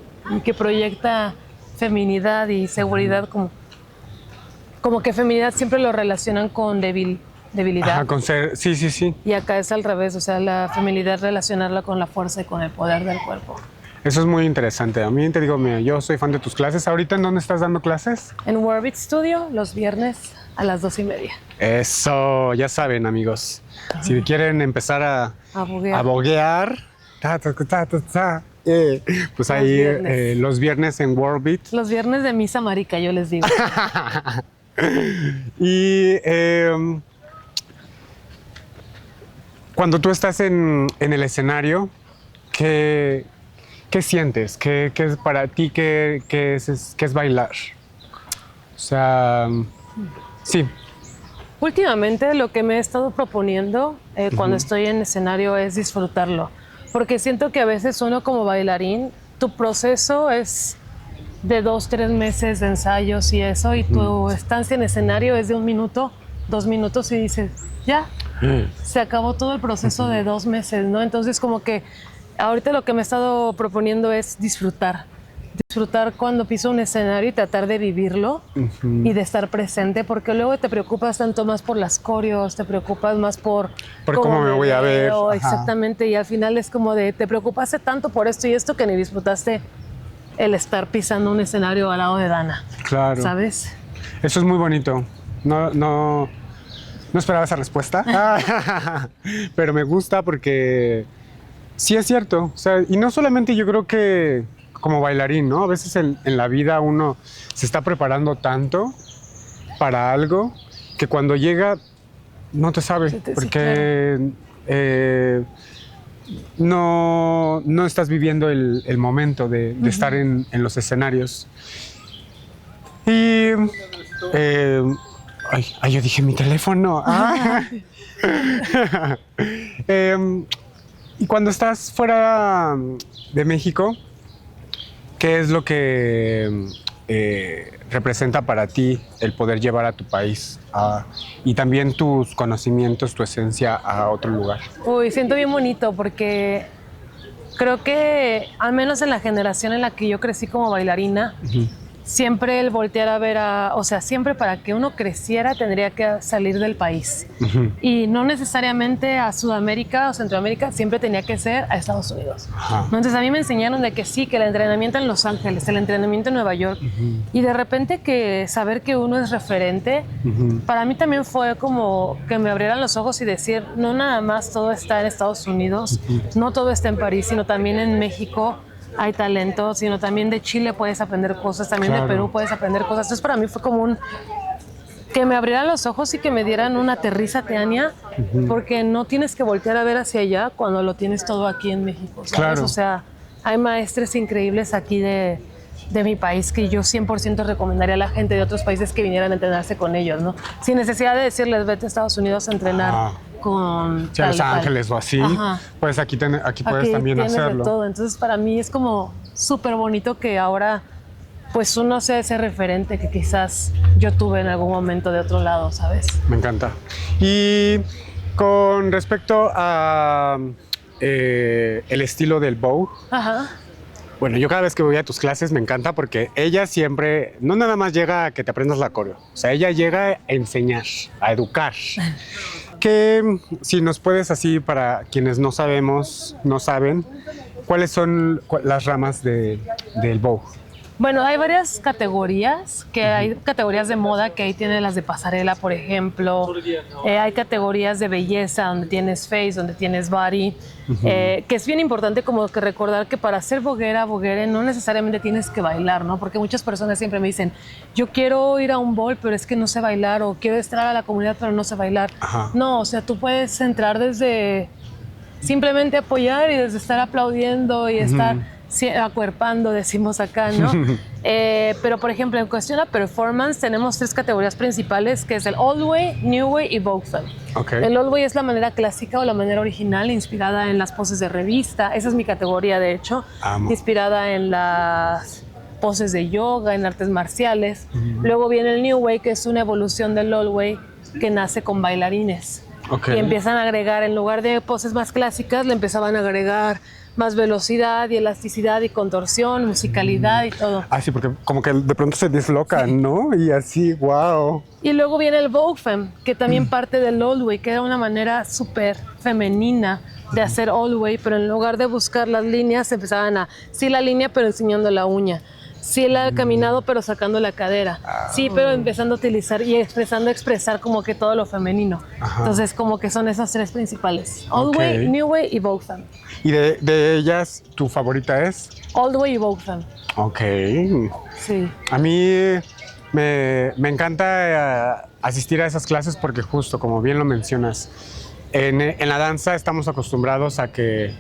que proyecta feminidad y seguridad, como que feminidad siempre lo relacionan con debilidad. Ajá, con ser, sí, sí, sí. Y acá es al revés, o sea, la feminidad relacionarla con la fuerza y con el poder del cuerpo. Eso es muy interesante. A mí te digo, mira, yo soy fan de tus clases. ¿Ahorita en dónde estás dando clases? En Warbit Studio, los viernes a las 2:30. Eso, ya saben, amigos. Si quieren empezar a boguear, pues ahí los viernes en Warbit. Los viernes de misa marica, yo les digo. Y cuando tú estás en el escenario, ¿qué sientes? ¿Qué es para ti? ¿Qué es bailar? O sea, sí. Últimamente lo que me he estado proponiendo cuando estoy en escenario es disfrutarlo. Porque siento que a veces uno como bailarín, tu proceso es de 2-3 meses de ensayos y eso, y tu estancia en escenario es de 1 minuto, 2 minutos y dices, ya, se acabó todo el proceso de 2 meses, ¿no? Entonces como que ahorita lo que me he estado proponiendo es disfrutar cuando piso un escenario y tratar de vivirlo y de estar presente, porque luego te preocupas tanto más por las coreos, te preocupas más por cómo me voy a ver. Exactamente, y al final es como de te preocupaste tanto por esto y esto que ni disfrutaste el estar pisando un escenario al lado de Dana. Claro. ¿Sabes? Eso es muy bonito. No esperaba esa respuesta, pero me gusta porque sí es cierto. O sea, y no solamente yo creo que como bailarín, ¿no? A veces en la vida uno se está preparando tanto para algo que cuando llega no te sabe, porque no estás viviendo el momento de estar en los escenarios. Y yo dije mi teléfono. Y cuando estás fuera de México, ¿qué es lo que representa para ti el poder llevar a tu país y también tus conocimientos, tu esencia a otro lugar? Uy, siento bien bonito porque creo que al menos en la generación en la que yo crecí como bailarina, siempre el voltear a ver o sea, siempre para que uno creciera tendría que salir del país. Y no necesariamente a Sudamérica o Centroamérica, siempre tenía que ser a Estados Unidos. Entonces a mí me enseñaron de que sí, que el entrenamiento en Los Ángeles, el entrenamiento en Nueva York, y de repente que saber que uno es referente, para mí también fue como que me abrieran los ojos y decir, no nada más todo está en Estados Unidos, no todo está en París, sino también en México hay talento, sino también de Chile puedes aprender cosas, también de Perú puedes aprender cosas. Entonces para mí fue como que me abrieran los ojos y que me dieran una aterrízate, Ania, porque no tienes que voltear a ver hacia allá cuando lo tienes todo aquí en México, ¿sabes? O sea, hay maestres increíbles aquí de mi país que yo 100% recomendaría a la gente de otros países que vinieran a entrenarse con ellos, ¿no? Sin necesidad de decirles, vete a Estados Unidos a entrenar con a Los Ángeles o así, pues aquí puedes también hacerlo. De todo. Entonces para mí es como súper bonito que ahora pues uno sea ese referente que quizás yo tuve en algún momento de otro lado, ¿sabes? Me encanta. Y con respecto a el estilo del bow, bueno, yo cada vez que voy a tus clases me encanta porque ella siempre, no nada más llega a que te aprendas la coreo, o sea, ella llega a enseñar, a educar. Que si nos puedes así, para quienes no saben, ¿cuáles son las ramas del bow? Bueno, hay varias categorías, que hay categorías de moda, que ahí tienen las de pasarela, por ejemplo. Hay categorías de belleza, donde tienes face, donde tienes body, que es bien importante como que recordar que para ser voguere, no necesariamente tienes que bailar, ¿no? Porque muchas personas siempre me dicen, yo quiero ir a un ball, pero es que no sé bailar, o quiero entrar a la comunidad, pero no sé bailar. Ajá. No, o sea, tú puedes entrar desde simplemente apoyar y desde estar aplaudiendo y estar acuerpando, decimos acá, ¿no? Pero, por ejemplo, en cuestión a performance, tenemos 3 categorías principales, que es el Old Way, New Way y Vogue Femme. Okay. El Old Way es la manera clásica o la manera original, inspirada en las poses de revista. Esa es mi categoría, de hecho. Amo. Inspirada en las poses de yoga, en artes marciales. Luego viene el New Way, que es una evolución del Old Way, que nace con bailarines. Okay. Y empiezan a agregar, en lugar de poses más clásicas, le empezaban a agregar más velocidad y elasticidad y contorsión, musicalidad y todo. Ah, sí, porque como que de pronto se deslocan, ¿no? Y así, wow. Y luego viene el Vogue Femme, que también parte del Old Way, que era una manera súper femenina de hacer Old Way, pero en lugar de buscar las líneas, empezaban a, sí la línea, pero enseñando la uña. Sí el caminado, pero sacando la cadera. Sí, pero empezando a utilizar y expresar como que todo lo femenino. Ajá. Entonces, como que son esas 3 principales. Old Okay. Way, New Way y Vogue Femme. ¿Y de ellas, tu favorita es? Old Way y Vogue Femme. Ok. Sí. A mí me encanta asistir a esas clases porque justo, como bien lo mencionas, en la danza estamos acostumbrados a que,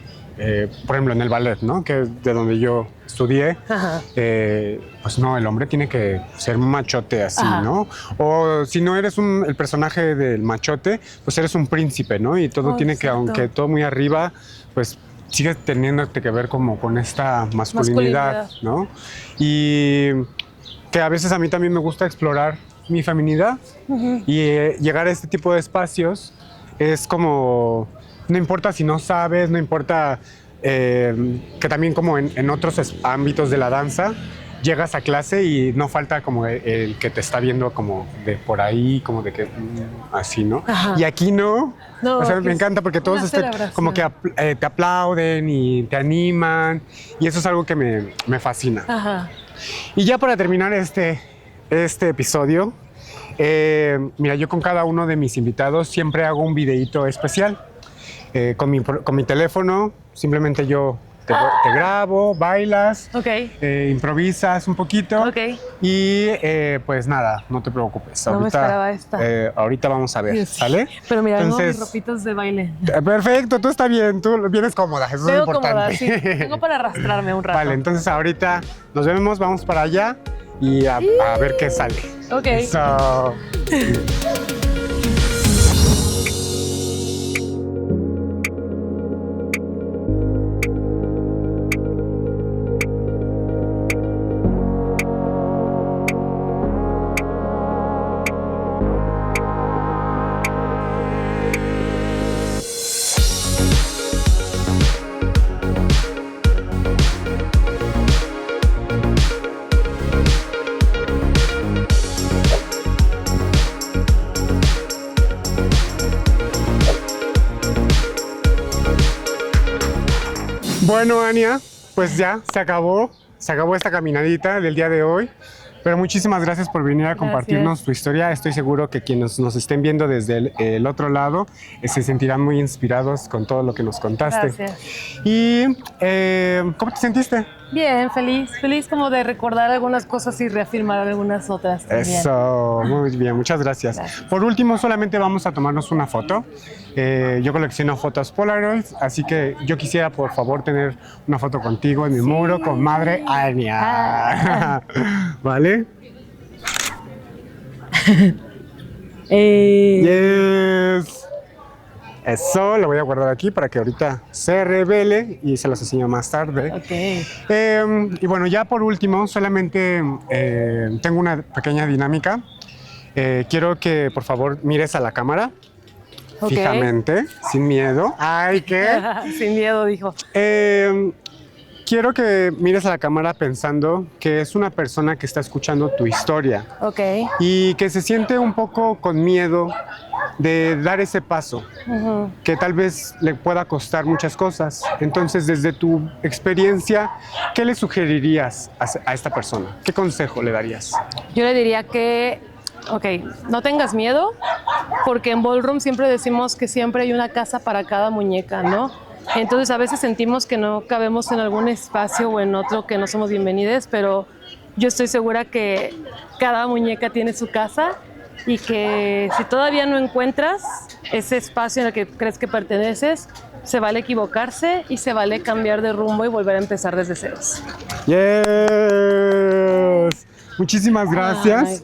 por ejemplo, en el ballet, ¿no? Que es de donde yo estudié, Ajá. pues no, el hombre tiene que ser un machote así, Ajá. ¿no? O si no eres el personaje del machote, pues eres un príncipe, ¿no? Y todo tiene que, exacto. aunque todo muy arriba, pues sigues teniéndote que ver como con esta masculinidad, ¿no? Y que a veces a mí también me gusta explorar mi feminidad y llegar a este tipo de espacios es como, no importa si no sabes, no importa que también como en otros ámbitos de la danza, llegas a clase y no falta como el que te está viendo como de por ahí, como de que así, ¿no? Ajá. Y aquí no. No, O sea, aquí me es encanta porque todos una celebración. como que te aplauden y te animan y eso es algo que me fascina. Ajá. Y ya para terminar este episodio, mira, yo con cada uno de mis invitados siempre hago un videíto especial. Con mi teléfono, simplemente yo te grabo, bailas, Ok. improvisas un poquito. Ok. Y pues nada, no te preocupes. No me esperaba esta. Ahorita vamos a ver, Sí. ¿sale? Pero mira, tengo Entonces, mis ropitas de baile. perfecto, tú está bien, tú vienes cómoda, eso es Vengo importante. cómoda, sí. Vengo para arrastrarme un rato. Vale, entonces ahorita nos vemos, vamos para allá y a ver qué sale. Ok. Eso. Bueno, Ania, pues ya se acabó esta caminadita del día de hoy. Pero muchísimas gracias por venir a compartirnos tu historia. Estoy seguro que quienes nos estén viendo desde el otro lado se sentirán muy inspirados con todo lo que nos contaste. Gracias. ¿Y cómo te sentiste? Bien, feliz como de recordar algunas cosas y reafirmar algunas otras también. Eso, muy bien, muchas gracias. Por último, solamente vamos a tomarnos una foto. Yo colecciono fotos Polaroid, así que yo quisiera, por favor, tener una foto contigo en mi muro con Madre Ania. ¿Vale? Yes. Eso, lo voy a guardar aquí para que ahorita se revele y se los enseño más tarde. Ok. Y bueno, ya por último, solamente tengo una pequeña dinámica. Quiero que por favor mires a la cámara fijamente, sin miedo. Ay, ¿qué? Sin miedo, dijo. quiero que mires a la cámara pensando que es una persona que está escuchando tu historia Ok. y que se siente un poco con miedo de dar ese paso, que tal vez le pueda costar muchas cosas. Entonces, desde tu experiencia, ¿qué le sugerirías a esta persona? ¿Qué consejo le darías? Yo le diría que, ok, no tengas miedo, porque en Ballroom siempre decimos que siempre hay una casa para cada muñeca, ¿no? Entonces a veces sentimos que no cabemos en algún espacio o en otro, que no somos bienvenidos, pero yo estoy segura que cada muñeca tiene su casa y que si todavía no encuentras ese espacio en el que crees que perteneces, se vale equivocarse y se vale cambiar de rumbo y volver a empezar desde ceros. Yes. Muchísimas gracias.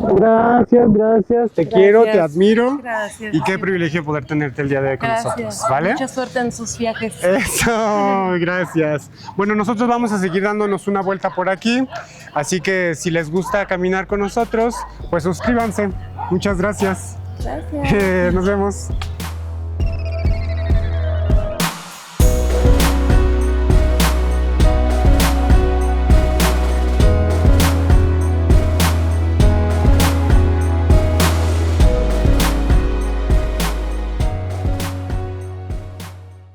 Gracias. Te quiero, te admiro. Gracias. Y qué privilegio poder tenerte el día de hoy con nosotros, ¿vale? Mucha suerte en sus viajes. Eso, gracias. Bueno, nosotros vamos a seguir dándonos una vuelta por aquí, así que si les gusta caminar con nosotros, pues suscríbanse. Muchas gracias. Gracias. Nos vemos.